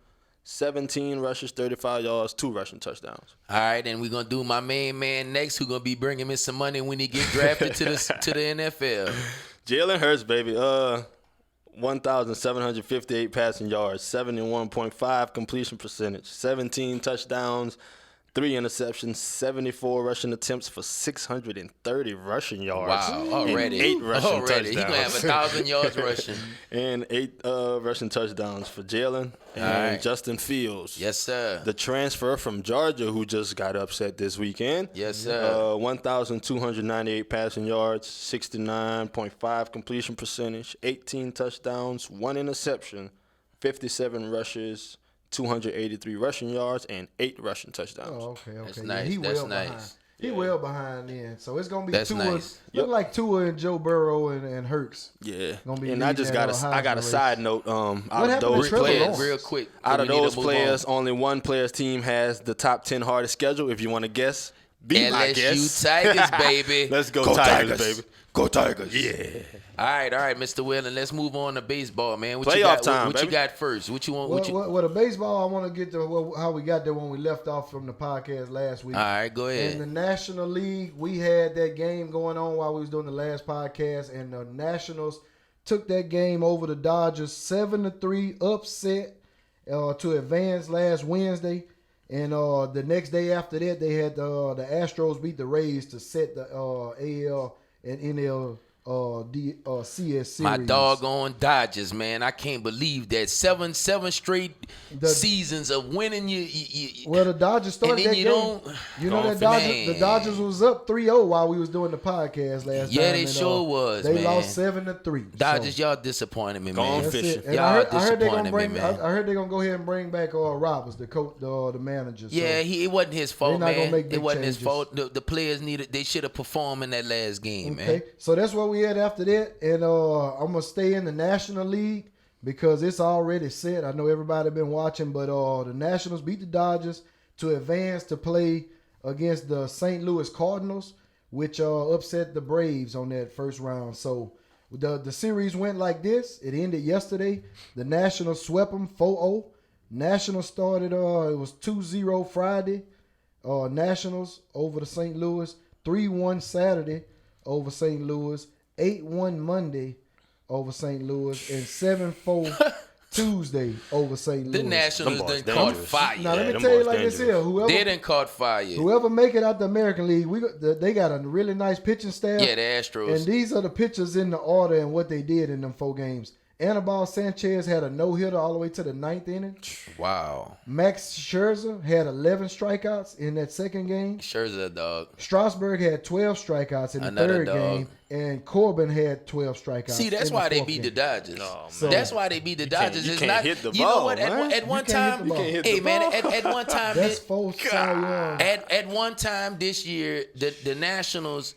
17 rushes, 35 yards, 2 rushing touchdowns. All right, and we're going to do my main man next who's going to be bringing me some money when he get drafted to the NFL. Jalen Hurts, baby. 1,758 passing yards, 71.5 completion percentage, 17 touchdowns, 3 interceptions, 74 rushing attempts for 630 rushing yards. Wow, already. And 8 rushing touchdowns. He's going to have 1,000 yards rushing. And 8 rushing touchdowns for Jalen and Justin Fields. Yes, sir. The transfer from Georgia who just got upset this weekend. Yes, sir. 1,298 passing yards, 69.5 completion percentage, 18 touchdowns, 1 interception, 57 rushes, 283 rushing yards, and 8 rushing touchdowns. Oh, okay. That's Yeah, nice. he That's well nice. behind. He well behind then. So it's gonna be That's Tua. nice. Look like Tua and Joe Burrow and Hurts. Yeah. Gonna be And I just got a side note. Out of those players, real quick. out of those players, only one player's team has the top 10 hardest schedule. If you want to guess, be my guess. LSU Tigers, baby. Let's go Tigers, baby. Go Tigers. Yeah. All right, Mr. Whalen. Let's move on to baseball, man. What Playoff you got, time, what baby. you got first? What you want? Well, the baseball, I want to get to how we got there when we left off from the podcast last week. All right, go ahead. In the National League, we had that game going on while we was doing the last podcast, and the Nationals took that game over the Dodgers 7-3 upset to advance last Wednesday. And the next day after that, they had the Astros beat the Rays to set the AL and NL CS series. My doggone Dodgers, man. I can't believe that. Seven straight seasons of winning. Well, the Dodgers started that game. You know that the Dodgers was up 3-0 while we was doing the podcast last time. Yeah, they sure was, They man. lost 7-3. Dodgers, y'all disappointed me, man. Gone fishing. Y'all disappointed me, man. I heard they're going to go ahead and bring back Roberts, the coach, the manager. So Yeah, it wasn't his fault, not gonna man. make big It wasn't his changes. fault. The players they should have performed in that last game, man. So that's what we had after that. And I'm going to stay in the National League because it's already set. I know everybody been watching, but the Nationals beat the Dodgers to advance to play against the St. Louis Cardinals, which upset the Braves on that first round. So the series went like this. It ended yesterday. The Nationals swept them 4-0. Nationals started, it was 2-0 Friday. Nationals over the St. Louis. 3-1 Saturday over St. Louis. 8-1 Monday over St. Louis, and 7-4 Tuesday over St. Louis. The Nationals done caught fire. Now let me tell you like this here: They done caught fire. Whoever make it out the American League, they got a really nice pitching staff. Yeah, the Astros. And these are the pitchers in the order and what they did in them 4 games. Anibal Sanchez had a no-hitter all the way to the 9th inning. Wow. Max Scherzer had 11 strikeouts in that second game. Scherzer, dog. Strasburg had 12 strikeouts in the third game. And Corbin had 12 strikeouts. See, that's why they beat the Dodgers. No, that's why they beat the Dodgers. You can't hit the ball, you know what? man. At one time, hey man, at one time, that's false. at one time this year, the Nationals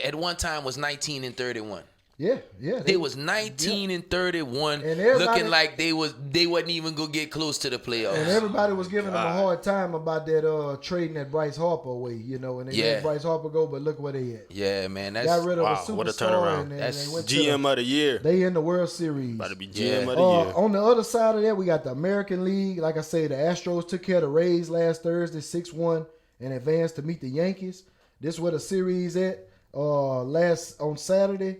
at one time was 19-31. Yeah. They was 19-31, And looking like they wasn't even gonna get close to the playoffs. And everybody was giving them a hard time about that trading that Bryce Harper away, and they let Bryce Harper go, but look where they at. Yeah, man, that's got rid of a superstar. What a turnaround. And That's they went GM of the year. They in the World Series. About to be GM of the year. On the other side of that, we got the American League. Like I say, the Astros took care of the Rays last Thursday, 6-1, and advanced to meet the Yankees. This is where the series at. On Saturday,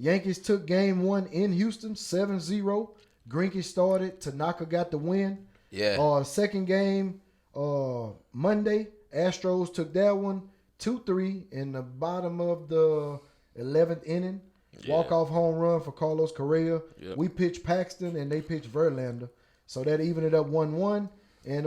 Yankees took game 1 in Houston, 7-0. Greinke started. Tanaka got the win. Yeah. Second game, Monday, Astros took that one, 2-3 in the bottom of the 11th inning. Walk-off home run for Carlos Correa. Yep. We pitched Paxton, and they pitched Verlander. So that evened it up 1-1. And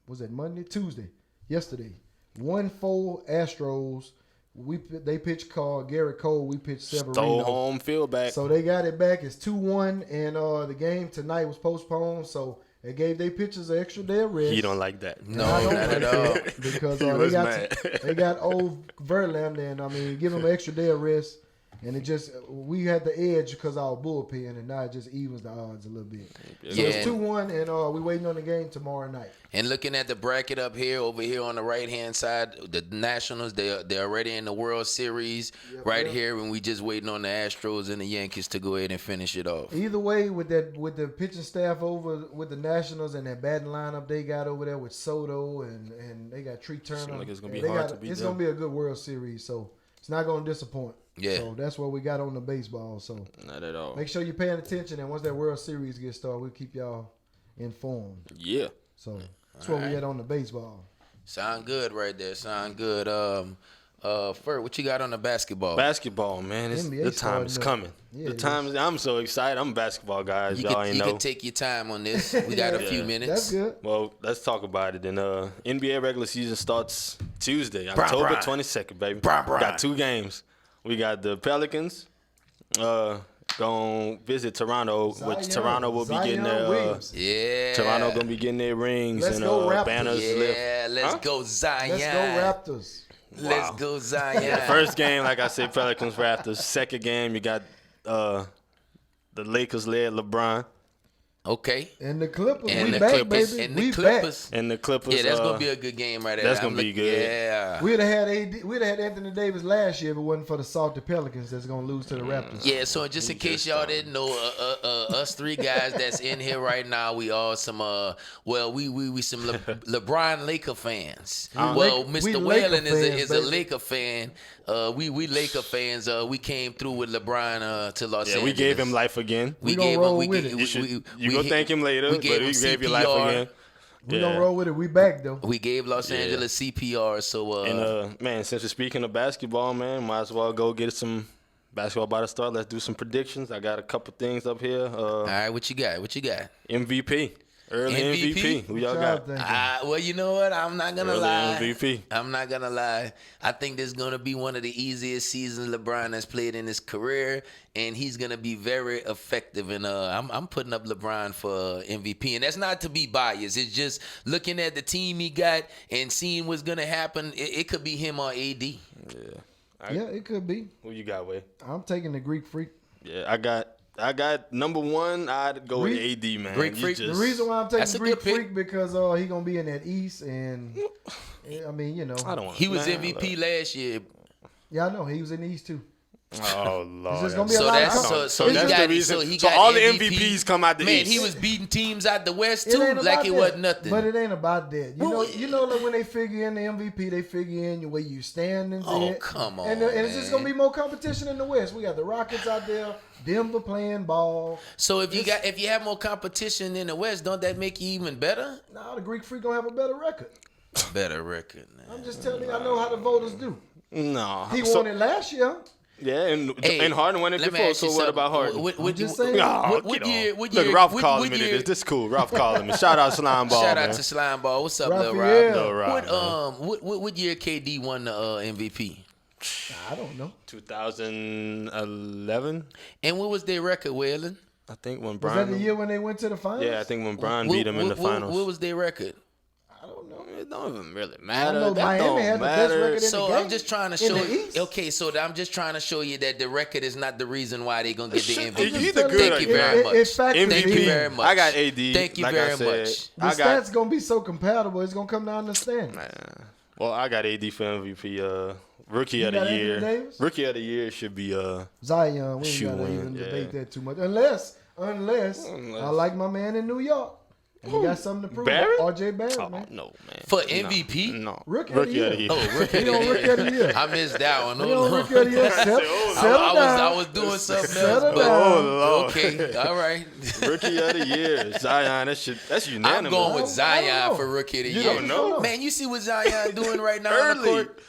was that Monday? Tuesday. Yesterday. 1-4 Astros. They pitched Garrett Cole. We pitched Severino. Stole home field back. So they got it back. It's 2-1, and the game tonight was postponed. So they gave their pitchers an extra day of rest. He don't like that. No, not at all. Because He was mad. they got old Verlander, and give him an extra day of rest. And we had the edge because our bullpen, and now it just evens the odds a little bit. So it's 2-1, and we waiting on the game tomorrow night. And looking at the bracket up here, over here on the right-hand side, the Nationals, they're already in the World Series here, and we just waiting on the Astros and the Yankees to go ahead and finish it off. Either way, with the pitching staff over with the Nationals and that batting lineup they got over there with Soto and they got Tree Turner. Seems like it's gonna be hard to beat It's them. gonna be a good World Series, so it's not gonna disappoint. Yeah. So that's what we got on the baseball. So Not at all. make sure you're paying attention, and once that World Series gets started, we'll keep y'all informed. Yeah. So that's what we got on the baseball. Sound good right there. Sound good. Ferd, what you got on the basketball? Basketball, man. NBA The time is starting up. coming. Yeah, The time. I'm so excited. I'm a basketball guy, as y'all ain't You know. can take your time on this. We got a few minutes. That's good. Well, let's talk about it. And NBA regular season starts Tuesday, October 22nd, baby. Bron. Got 2 games. We got the Pelicans gonna visit Toronto, which Toronto will be getting their Toronto gonna be getting their rings and banners. Yeah, let's go Zion. Let's go Raptors. Wow. Let's go Zion. First game, like I said, Pelicans Raptors. Second game, you got the Lakers led LeBron. Okay. And the Clippers, we back, baby. And the Clippers. And the Clippers. Yeah, that's gonna be a good game right there. That's gonna be good. Yeah. We'd have had Anthony Davis last year if it wasn't for the salty Pelicans that's gonna lose to the Raptors. Yeah. So just in case y'all didn't know, us three guys that's in here right now, we all some we some LeBron Laker fans. Mr. Whalen is a Laker fan. We Laker fans. We came through with LeBron to Los Angeles. Yeah, we gave him life again. We gave him. You gonna thank him later, but we gave you life again. We gonna roll with it. We back though. We gave Los Angeles CPR. So and man, since we're speaking of basketball, man, might as well go get some basketball by the start. Let's do some predictions. I got a couple things up here. All right, what you got? MVP. Early MVP. Who y'all got? Well, you know what? I'm not going to lie. MVP. I'm not going to lie. I think this is going to be one of the easiest seasons LeBron has played in his career, and he's going to be very effective. And I'm putting up LeBron for MVP. And that's not to be biased. It's just looking at the team he got and seeing what's going to happen. It could be him or AD. Yeah. It could be. Who you got, Way? I'm taking the Greek Freak. Yeah, I got number one. I'd go with AD, man. Greek Freak. The reason why I'm taking Greek Freak because he gonna be in that East, and I mean, you know, I don't want. He was MVP last year. Yeah, I know he was in the East too. Oh Lord! So that's the reason. So all the MVPs come out the East. Man, he was beating teams out the West too, like it wasn't nothing. But it ain't about that. You know, like when they figure in the MVP, they figure in where you stand and come on, and it's just gonna be more competition in the West. We got the Rockets out there, Denver playing ball. So if you have more competition in the West, don't that make you even better? No, the Greek Freak gonna have a better record. Better record. Man. I'm just telling you, I know how the voters do. No, he won it last year. Yeah, and Harden won it before. So what about Harden? What you saying? What year? Look, Ralph calling me this. This is cool. Ralph calling me. Shout out Slime Ball. Shout out to Slime Ball. What's up, Lil Rob? What year KD won the MVP? I don't know. 2011. And what was their record, Waylon? I think when Brian. Was that the year when they went to the finals? Yeah, I think when Brian beat him in the finals. What was their record? I don't know. It don't even really matter. Miami had the best record in the game. I'm just trying to show you. Okay, so I'm just trying to show you that the record is not the reason why they're gonna get the MVP. Thank you very much. Thank you very much. I got AD. Thank you very much. The stats gonna be so compatible. It's gonna come down to standings. Well, I got AD for MVP. Rookie of the year. Rookie of the year should be Zion. We ain't gotta even debate that too much. Unless I like my man in New York. And he got something to prove. RJ Barrett, man. No, man. For MVP? No. Rookie of the year. Oh, Rookie of the year. I missed that one. Rookie of the year. I was doing something else. Lord. Okay, all right. Rookie of the year. Zion, that's unanimous. I'm going with Zion for Rookie of the year. You don't know? Man, you see what Zion doing right now on the court?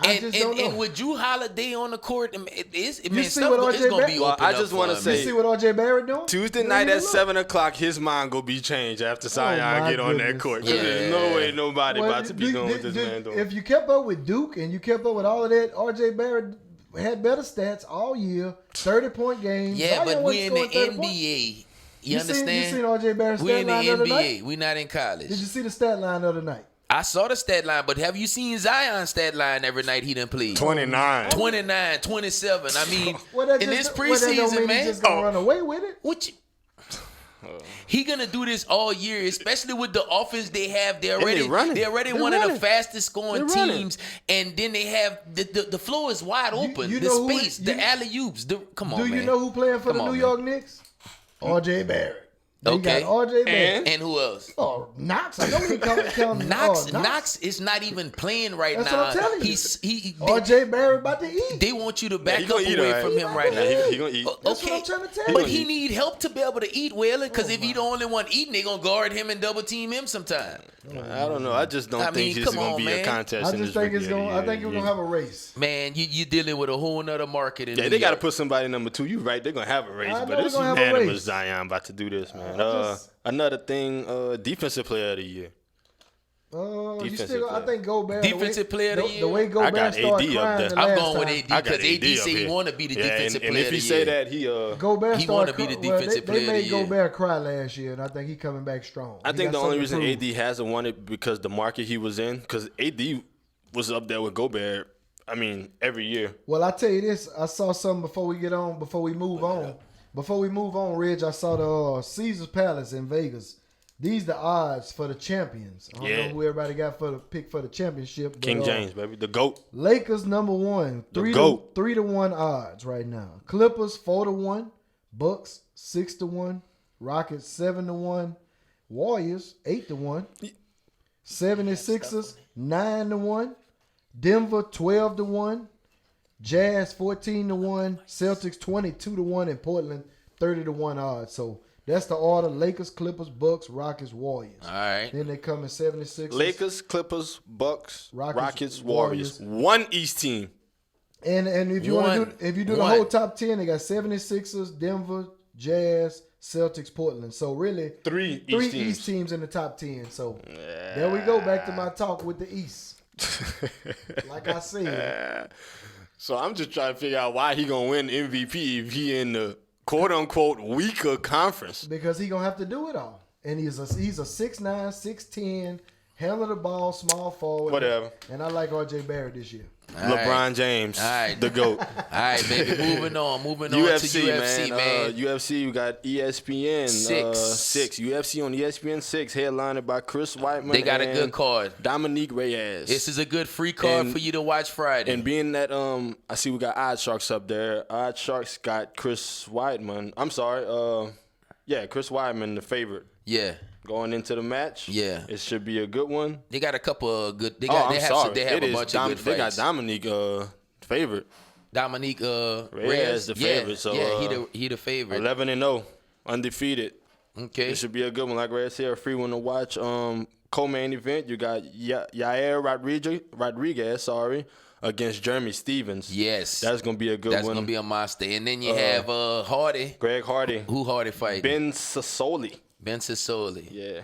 And with Drew Holiday on the court, it's going to be open. I just want to say, you see what RJ Barrett doing? Tuesday night at 7:00, his mind gonna be changed after Zion get on that court. Yeah. There's no way nobody about to be doing what this man doing. If you kept up with Duke and you kept up with all of that, RJ Barrett had better stats all year, 30-point games. Yeah, but we in the NBA. You understand? You seen RJ Barrett's we stat line the other night? We not in college. Did you see the stat line the other night? I saw the stat line, but have you seen Zion's stat line every night he done played? 29, 27. I mean, in this preseason, man. He's just gonna run away with it. He gonna do this all year, especially with the offense they have. They're already one of the fastest scoring teams, and then they have the floor is wide open. The space, the alley-oops. Come on, man. Do you know who playing for the New York Knicks? RJ Barrett. They got RJ Barrett. And who else? Oh, Knox. I know we count Knox is not even playing right now. That's what I'm telling you. RJ Barrett about to eat. They want you to back up away from him right now. He gonna eat. That's what I'm trying to tell you. But he need help to be able to eat, Whalen, because if he the only one eating, they gonna guard him and double team him sometime. I don't know. I just don't think it's gonna be a contest. I think it's gonna have a race. Man, you dealing with a whole nother market. Yeah, they gotta put somebody number 2. You right? They're gonna have a race, but it's unanimous. Zion about to do this, man. Another thing, defensive player of the year. I think Gobert. Defensive player of the year. The way Gobert started crying the last time. I'm going with AD because AD said he want to be the defensive player of the year. And if he say that, he want to be the defensive player of the year. They made Gobert cry last year, and I think he coming back strong. I think the only reason AD hasn't won it because the market he was in, because AD was up there with Gobert. I mean, every year. Well, I tell you this. I saw something before we move on. Before we move on, Reg, I saw the Caesars Palace in Vegas. These the odds for the champions. I don't know who everybody got for the pick for the championship. But, King James, baby. The GOAT. Lakers number 1. 3-1 odds right now. Clippers 4-1. Bucks 6-1. Rockets 7-1. Warriors 8-1. 76ers 9-1. Denver 12-1. Jazz 14-1. Celtics 22-1. And Portland 30-1 odds. So that's the order: Lakers, Clippers, Bucks, Rockets, Warriors. All right. Then they come in 76ers. Lakers, Clippers, Bucks, Rockets, Warriors. One East team. And if you want to do the whole top 10, they got 76ers, Denver, Jazz, Celtics, Portland. So really, three East teams in the top 10. So there we go. Back to my talk with the East. Like I said. So I'm just trying to figure out why he gonna win MVP if he in the quote-unquote weaker conference. Because he going to have to do it all. And he's a 6'9", 6'10", handle the ball, small forward. Whatever. And I like R.J. Barrett this year. LeBron James, the GOAT. All right, baby. Moving on to UFC, man. UFC, you got ESPN 6. UFC on ESPN 6, headlined by Chris Weidman. They got a good card. Dominique Reyes. This is a good free card for you to watch Friday. And being that, I see we got Odd Sharks up there. Odd Sharks got Chris Weidman. I'm sorry. Chris Weidman, the favorite. Yeah. Going into the match, it should be a good one. They got a couple of good. They have a bunch of good fights. They got Dominique favorite. Dominique Reyes the favorite. So he the favorite. 11-0, undefeated. Okay, it should be a good one. Like Reyes said, a free one to watch. Co-main event, you got Yair Rodriguez. Against Jeremy Stevens. Yes. That's going to be a good one. That's going to be a monster. And then you have Greg Hardy. Who Hardy fighting? Ben Sassoli. Yeah.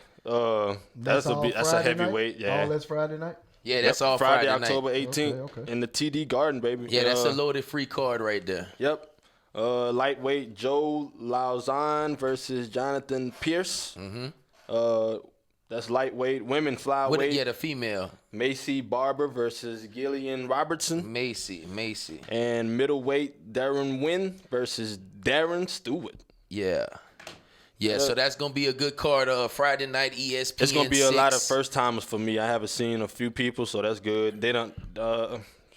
That's a heavyweight. Yeah. All that's Friday night? Yeah, that's all Friday night. October 18th in the TD Garden, baby. Yeah, that's a loaded free card right there. Yep. Lightweight Joe Lauzon versus Jonathan Pierce. Mm-hmm. That's lightweight. Women flyweight. The female. Macy Barber versus Gillian Robertson. Macy. And middleweight Darren Wynn versus Darren Stewart. Yeah. So that's going to be a good card. Friday night, ESPN. It's going to be a lot of first-timers for me. I haven't seen a few people, so that's good. They don't.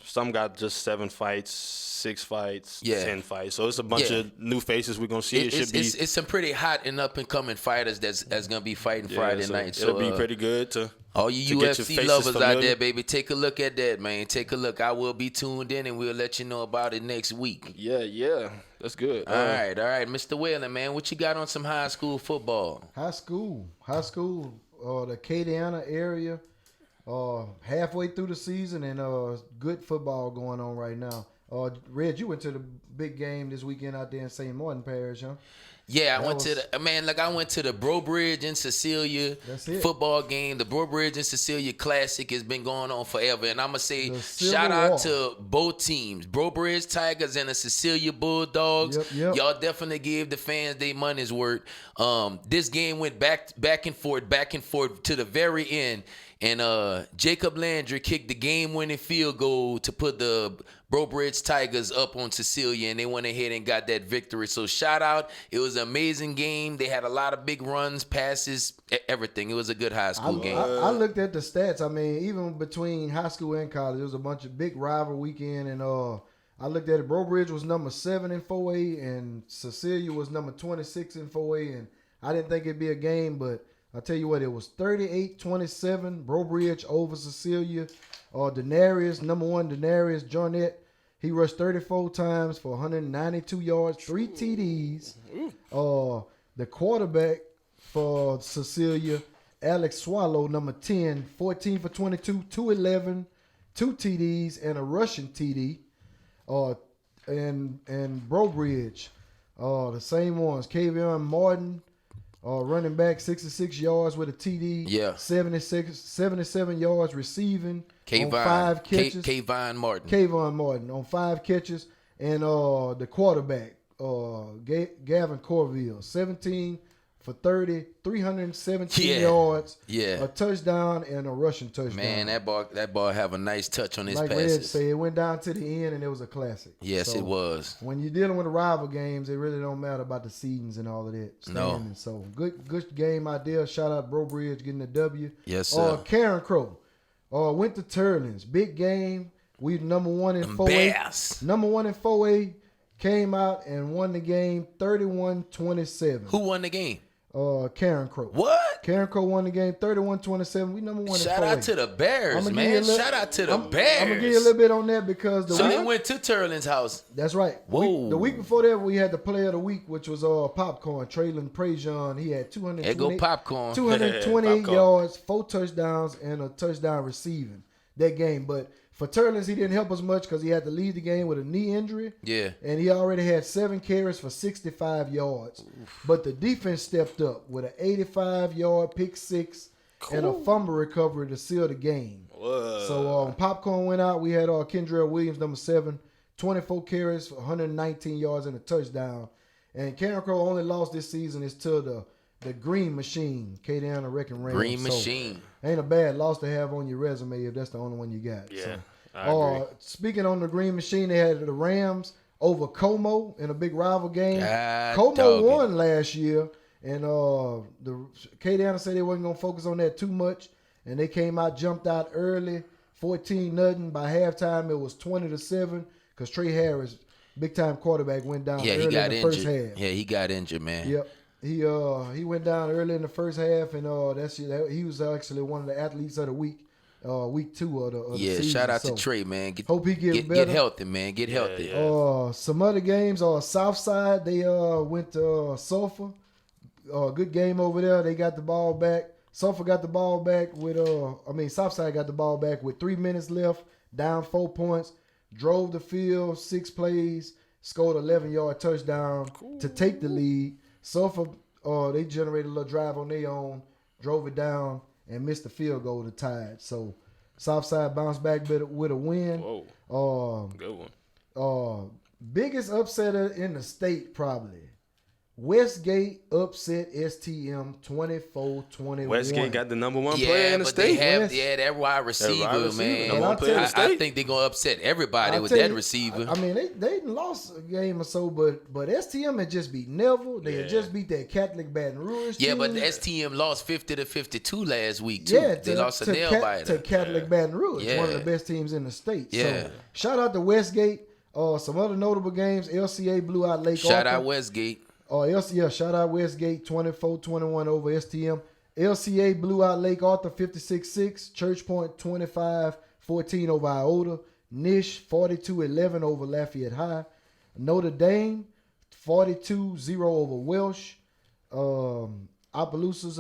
Some got just 7 fights, 6 fights, 10 fights. So it's a bunch of new faces we're going to see. It's some pretty hot and up-and-coming fighters that's going to be fighting Friday night. So it'll be pretty good to all you UFC lovers out there, baby, take a look at that, man. Take a look. I will be tuned in, and we'll let you know about it next week. Yeah. That's good. All right. Mr. Whalen, man, what you got on some high school football? High school, the Acadiana area, halfway through the season, and good football going on right now. Reg, you went to the big game this weekend out there in St. Martin Parish, huh? Yeah, I went to the Bro Bridge in Cecilia football game. The Bro Bridge in Cecilia Classic has been going on forever. And I'm going to say shout out to both teams, Bro Bridge Tigers and the Cecilia Bulldogs. Yep. Y'all definitely gave the fans their money's worth. This game went back and forth to the very end. And Jacob Landry kicked the game-winning field goal to put the Bro Bridge Tigers up on Cecilia, and they went ahead and got that victory. So shout out. It was an amazing game. They had a lot of big runs, passes, everything. It was a good high school game. I looked at the stats. I mean, even between high school and college, there was a bunch of big rival weekend. And I looked at it. Bro Bridge was number 7 in 4A, and Cecilia was number 26 in 4A. And I didn't think it'd be a game, but I'll tell you what, it was 38-27, Bro Bridge over Cecilia. Denarius, number 1, Denarius Jornet, he rushed 34 times for 192 yards, 3 TDs. The quarterback for Cecilia, Alex Swallow, number 10, 14 for 22, 211, 2 TDs, and a rushing TD. And Bro Bridge, the same ones, Kavion Martin, Running back, 66 yards with a TD. Yeah. 77 yards receiving on 5 catches. Kayvon Martin. Kayvon Martin on 5 catches. And the quarterback, Gavin Corville, 17 for 30, 317 yards, a touchdown, and a rushing touchdown. Man, that ball have a nice touch on his passes. Like Red said, it went down to the end, and it was a classic. Yes, so, it was. When you're dealing with the rival games, it really don't matter about the seedings and all of that. No. So, good game out there. Shout out Bro Bridge getting the W. Yes, sir. Karen Crow went to Turlings. Big game. We number 1 in 4A. Number 1 in 4A. Came out and won the game 31-27. Who won the game? Karen Crow. What? Karen Crow won the game 31-27. We number 1 in 4A. Shout out to the Bears, man. Shout out to the Bears. I'm going to give you a little bit on that because they went to Turlin's house. That's right. Whoa. The week before that, we had the player of the week, which was Popcorn. Traylon Prejean. He had 228 yards, 4 touchdowns, and a touchdown receiving that game. But for Turlins, he didn't help us much because he had to leave the game with a knee injury. Yeah. And he already had 7 carries for 65 yards. Oof. But the defense stepped up with an 85-yard pick 6 and a fumble recovery to seal the game. Whoa. So Popcorn went out. We had Kendrell Williams, number 7, 24 carries for 119 yards and a touchdown. And Karen Crow only lost this season is to the Green Machine, K-Down and Wrecking Rams. Green Machine. Ain't a bad loss to have on your resume if that's the only one you got. Yeah, so, I agree. Speaking on the Green Machine, they had the Rams over Como in a big rival game. Como won last year, and the K-Down said they wasn't going to focus on that too much, and they came out, jumped out early, 14-0. By halftime, it was 20-7 because Trey Harris, big-time quarterback, went down early in the first half. Yeah, he got injured, man. Yep. He went down early in the first half, and he was actually one of the athletes of the week, week 2 of the season. Shout out to Trey, man. Hope he get better. Get healthy, man. Get healthy. Yeah. Some other games, Southside, they went to Sulphur. Good game over there. They got the ball back. Sulphur got the ball back with Southside got the ball back with 3 minutes left, down 4 points, drove the field 6 plays, scored 11-yard touchdown to take the lead. Sulphur, they generated a little drive on their own, drove it down, and missed the field goal to tie it. So, Southside bounced back with a win. Whoa. Good one. Biggest upset in the state, probably. Westgate upset STM 24-21. Westgate got the number 1 player in the state. That wide receiver, man. I think they're going to upset everybody with that receiver. I mean, they lost a game or so, but STM had just beat Neville. They had just beat that Catholic Baton Rouge team. Yeah, but the STM lost 50-52 last week, too. They lost a nail-biter. To Catholic Baton Rouge, one of the best teams in the state. Yeah. So, shout out to Westgate. Some other notable games, LCA blew out Lake Arthur. Shout out Westgate. Shout out Westgate 24-21 over STM. LCA blew out Lake Arthur 56-6. Church Point 25-14 over Iota. Nish 42-11 over Lafayette High. Notre Dame 42-0 over Welsh. Opelousas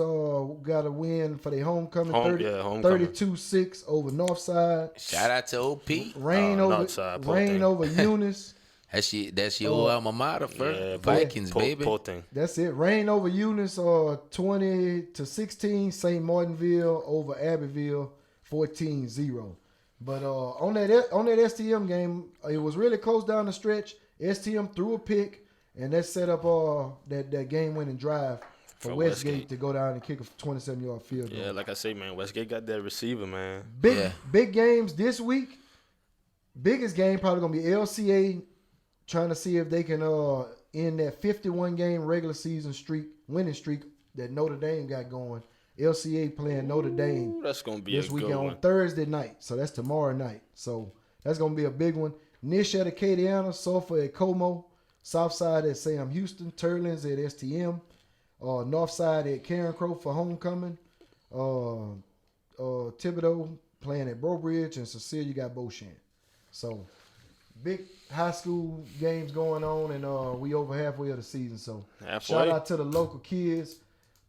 got a win for their homecoming. 32-6 over Northside. Shout out to OP. Rain over Eunice. That's your old alma mater for Vikings, baby. That's it. Rain over Eunice 20-16. St. Martinville over Abbeville 14-0. But on that STM game, it was really close down the stretch. STM threw a pick, and that set up that game-winning drive for Westgate to go down and kick a 27-yard field goal. Yeah, like I say, man, Westgate got that receiver, man. Big games this week. Biggest game probably going to be LCA trying to see if they can end that 51-game regular season winning streak that Notre Dame got going. LCA playing Notre Dame. That's going to be this weekend on Thursday night. So that's tomorrow night. So that's going to be a big one. Nish at Acadiana, Sulphur at Como, Southside at Sam Houston, Turlins at STM, Northside at Karen Crow for homecoming, Thibodeau playing at Bro Bridge, and Cecilia got Beauchamp. So big high school games going on, and we over halfway of the season. So shout out to the local kids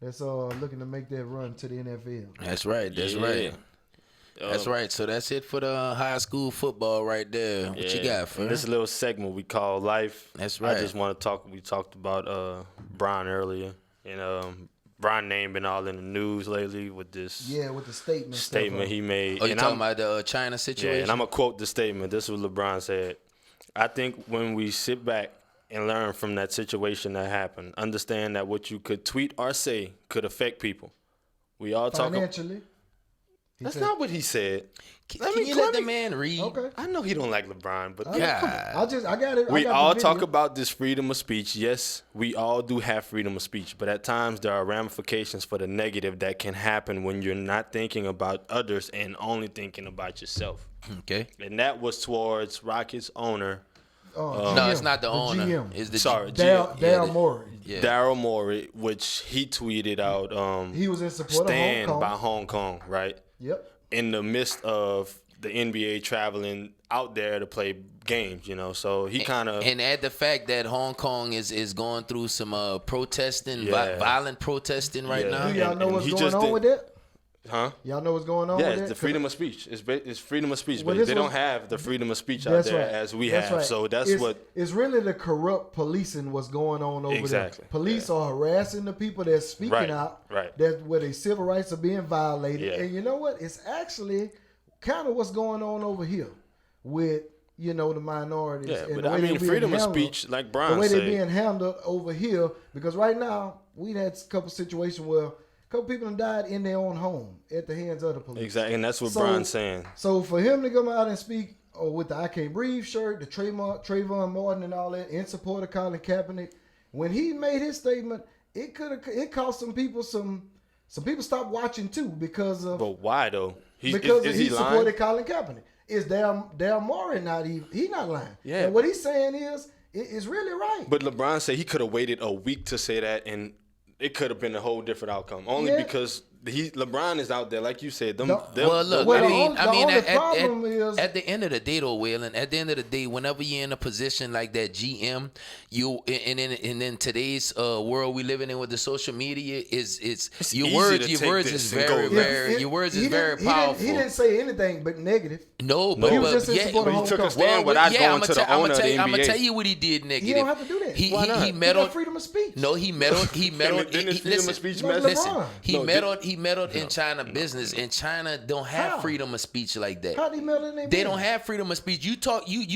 that's looking to make that run to the NFL. That's right. That's right. So that's it for the high school football right there. What you got, for this little segment we call Life? That's right. I just want to talk. We talked about Brian earlier, and Bron name been all in the news lately with this. Yeah, with the statement he made. Oh, you talking about the China situation? Yeah, and I'm gonna quote the statement. This is what LeBron said. I think when we sit back and learn from that situation that happened, understand that what you could tweet or say could affect people. We all talk financially. That's not what he said. Can you let the man read? Okay. I know he don't like LeBron, but I got it. We all talk about this freedom of speech. Yes, we all do have freedom of speech, but at times there are ramifications for the negative that can happen when you're not thinking about others and only thinking about yourself. Okay. And that was towards Rockets owner. No, it's not the owner. GM. It's the Daryl Morey. Yeah. Daryl Morey, which he tweeted out. He was in support of Hong Kong. By Hong Kong, right? Yep. In the midst of the NBA traveling out there to play games, so he kind of and add the fact that Hong Kong is going through some protesting, violent protesting right now. Do y'all know what's going on with that? Huh? Y'all know what's going on with that? Yeah, it's the freedom of speech. It's freedom of speech, well, but they don't have the freedom of speech out there as we have. Right. So it's really the corrupt policing what's going on over there. Police are harassing the people that's speaking out. Right. That's where their civil rights are being violated. Yeah. And you know what? It's actually kind of what's going on over here with the minorities. Yeah, and but freedom of speech, like Brian said. The way they're being handled over here, because right now we had a couple situations where a couple people have died in their own home at the hands of the police. Exactly, and that's what Brian's saying. So for him to come out and speak with the I Can't Breathe shirt, the Trayvon Martin and all that, in support of Colin Kaepernick, when he made his statement, it cost some people some people stopped watching too because of. But why though? Because he lying? Supported Colin Kaepernick. Is Daryl Morey not even? He's not lying. Yeah. And what he's saying is really right. But LeBron said he could have waited a week to say that, and it could have been a whole different outcome. Only because LeBron is out there, like you said. At the end of the day, though, Waylon, at the end of the day, whenever you're in a position like that, GM, in today's world we living in with the social media, your words is very powerful. He didn't say anything but negative. No, but he was just in support of Hong Kong. He took a stand without going to the owner of the NBA. I'm gonna tell you what he did negative. He don't have to do that. Why not? He meddled freedom of speech. No, he meddled. Didn't his freedom of speech mess? Listen, he meddled in China business, and China don't have freedom of speech like that. How do you meddle in their They don't have freedom of speech. You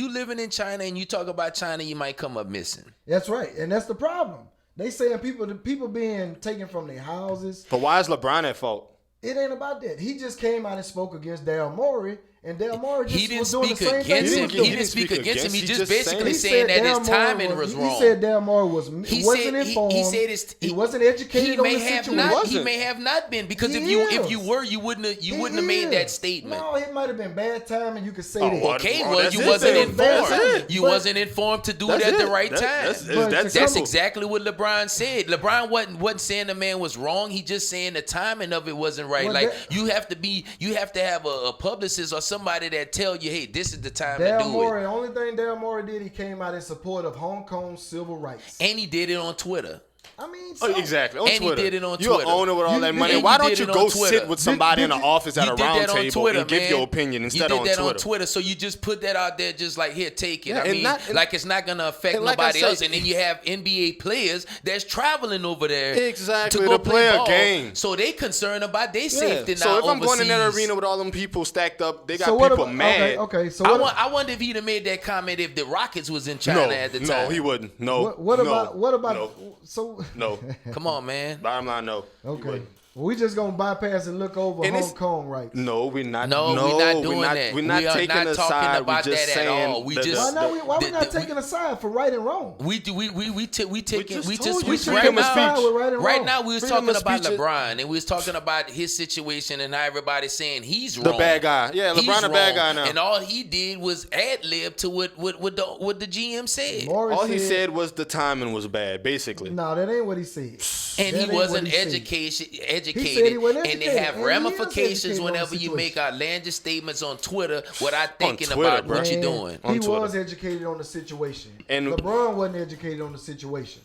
living in China and you talk about China, you might come up missing. That's right, and that's the problem. They saying people being taken from their houses. But why is LeBron at fault? It ain't about that. He just came out and spoke against Daryl Morey. And Daryl Morey he didn't was doing speak the same against thing. him. He didn't speak against him. He just basically saying that his timing was wrong. He said Daryl Morey wasn't informed. He said he wasn't educated on the situation. He may have not been, because if you were, you wouldn't have made that statement. No, it might have been bad timing. You could say that. Okay, well, you wasn't informed. You wasn't informed to do it at the right time. That's exactly what LeBron said. LeBron wasn't saying the man was wrong. He just saying the timing of it wasn't right. Like you have to have a publicist or somebody that tell you, hey, this is the time to do it. The only thing Daryl Morey did, he came out in support of Hong Kong's civil rights. And he did it on Twitter. I mean, exactly. On and Twitter. he did it on You're Twitter. You're an owner with all that money. Why don't you go sit with somebody in the office at a round table and give your opinion instead on Twitter? You did that on Twitter, so you just put that out there just like, here, take it. Like it's not going to affect nobody else. And then you have NBA players that's traveling over there to go play a game. So they concerned about their safety now. So if I'm going in that arena with all them people stacked up, they got people mad. Okay, so I wonder if he'd have made that comment if the Rockets was in China at the time. No, he wouldn't. No. What about so no. Come on, man. Bottom line, no. Okay. Well, we just gonna bypass and look over Hong Kong rights. No, we're not. No, we're not doing that. We're not taking a side. We're just saying at all. Why we not taking a side for right and wrong? We taking freedom of speech. Right now we was talking about LeBron, and we was talking about his situation, and everybody's saying he's wrong. The bad guy. Yeah, LeBron a bad guy now. And all he did was ad lib to what the GM said. All he said was the timing was bad, basically. No, that ain't what he said. And he wasn't educated, and they have ramifications whenever you make outlandish statements on Twitter without thinking about what you're doing. He was educated on the situation, and LeBron wasn't educated on the situation.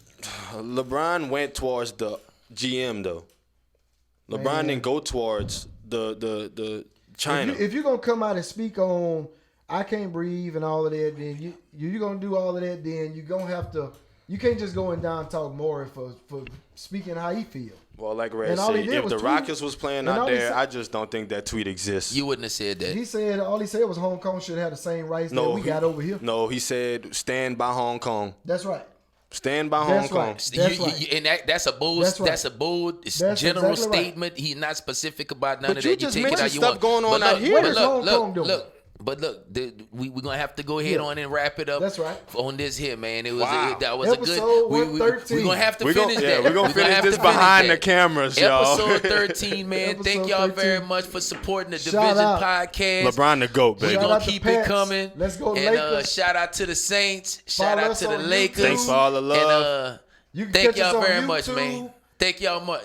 LeBron went towards the GM though. LeBron didn't go towards the China. If you're gonna come out and speak on I Can't Breathe and all of that, then you're gonna do all of that. Then you're gonna have to You can't just go in down and talk more for speaking how he feel. Well, like Red said, if the Rockets was playing out there, I just don't think that tweet exists. You wouldn't have said that. He said all he said was Hong Kong should have the same rights that we got over here. No, he said stand by Hong Kong. That's right. Stand by Hong Kong. Right. And that's a bold, that's a bold general exactly statement. Right. He's not specific about none of that. You take it how you want. Going on out here. But look, we're gonna have to go ahead on and wrap it up. That's right. On this here, man. It was that was Episode a good. We're gonna have to finish that. We're gonna finish this behind the cameras, y'all. Episode 13, man. Thank y'all very much for supporting the Division Podcast. LeBron the GOAT, baby. We're gonna keep it coming. Let's go, and Lakers. Shout out to the Saints. Shout out to the Lakers. Thanks for all the love. And thank y'all very much, man. Thank y'all much.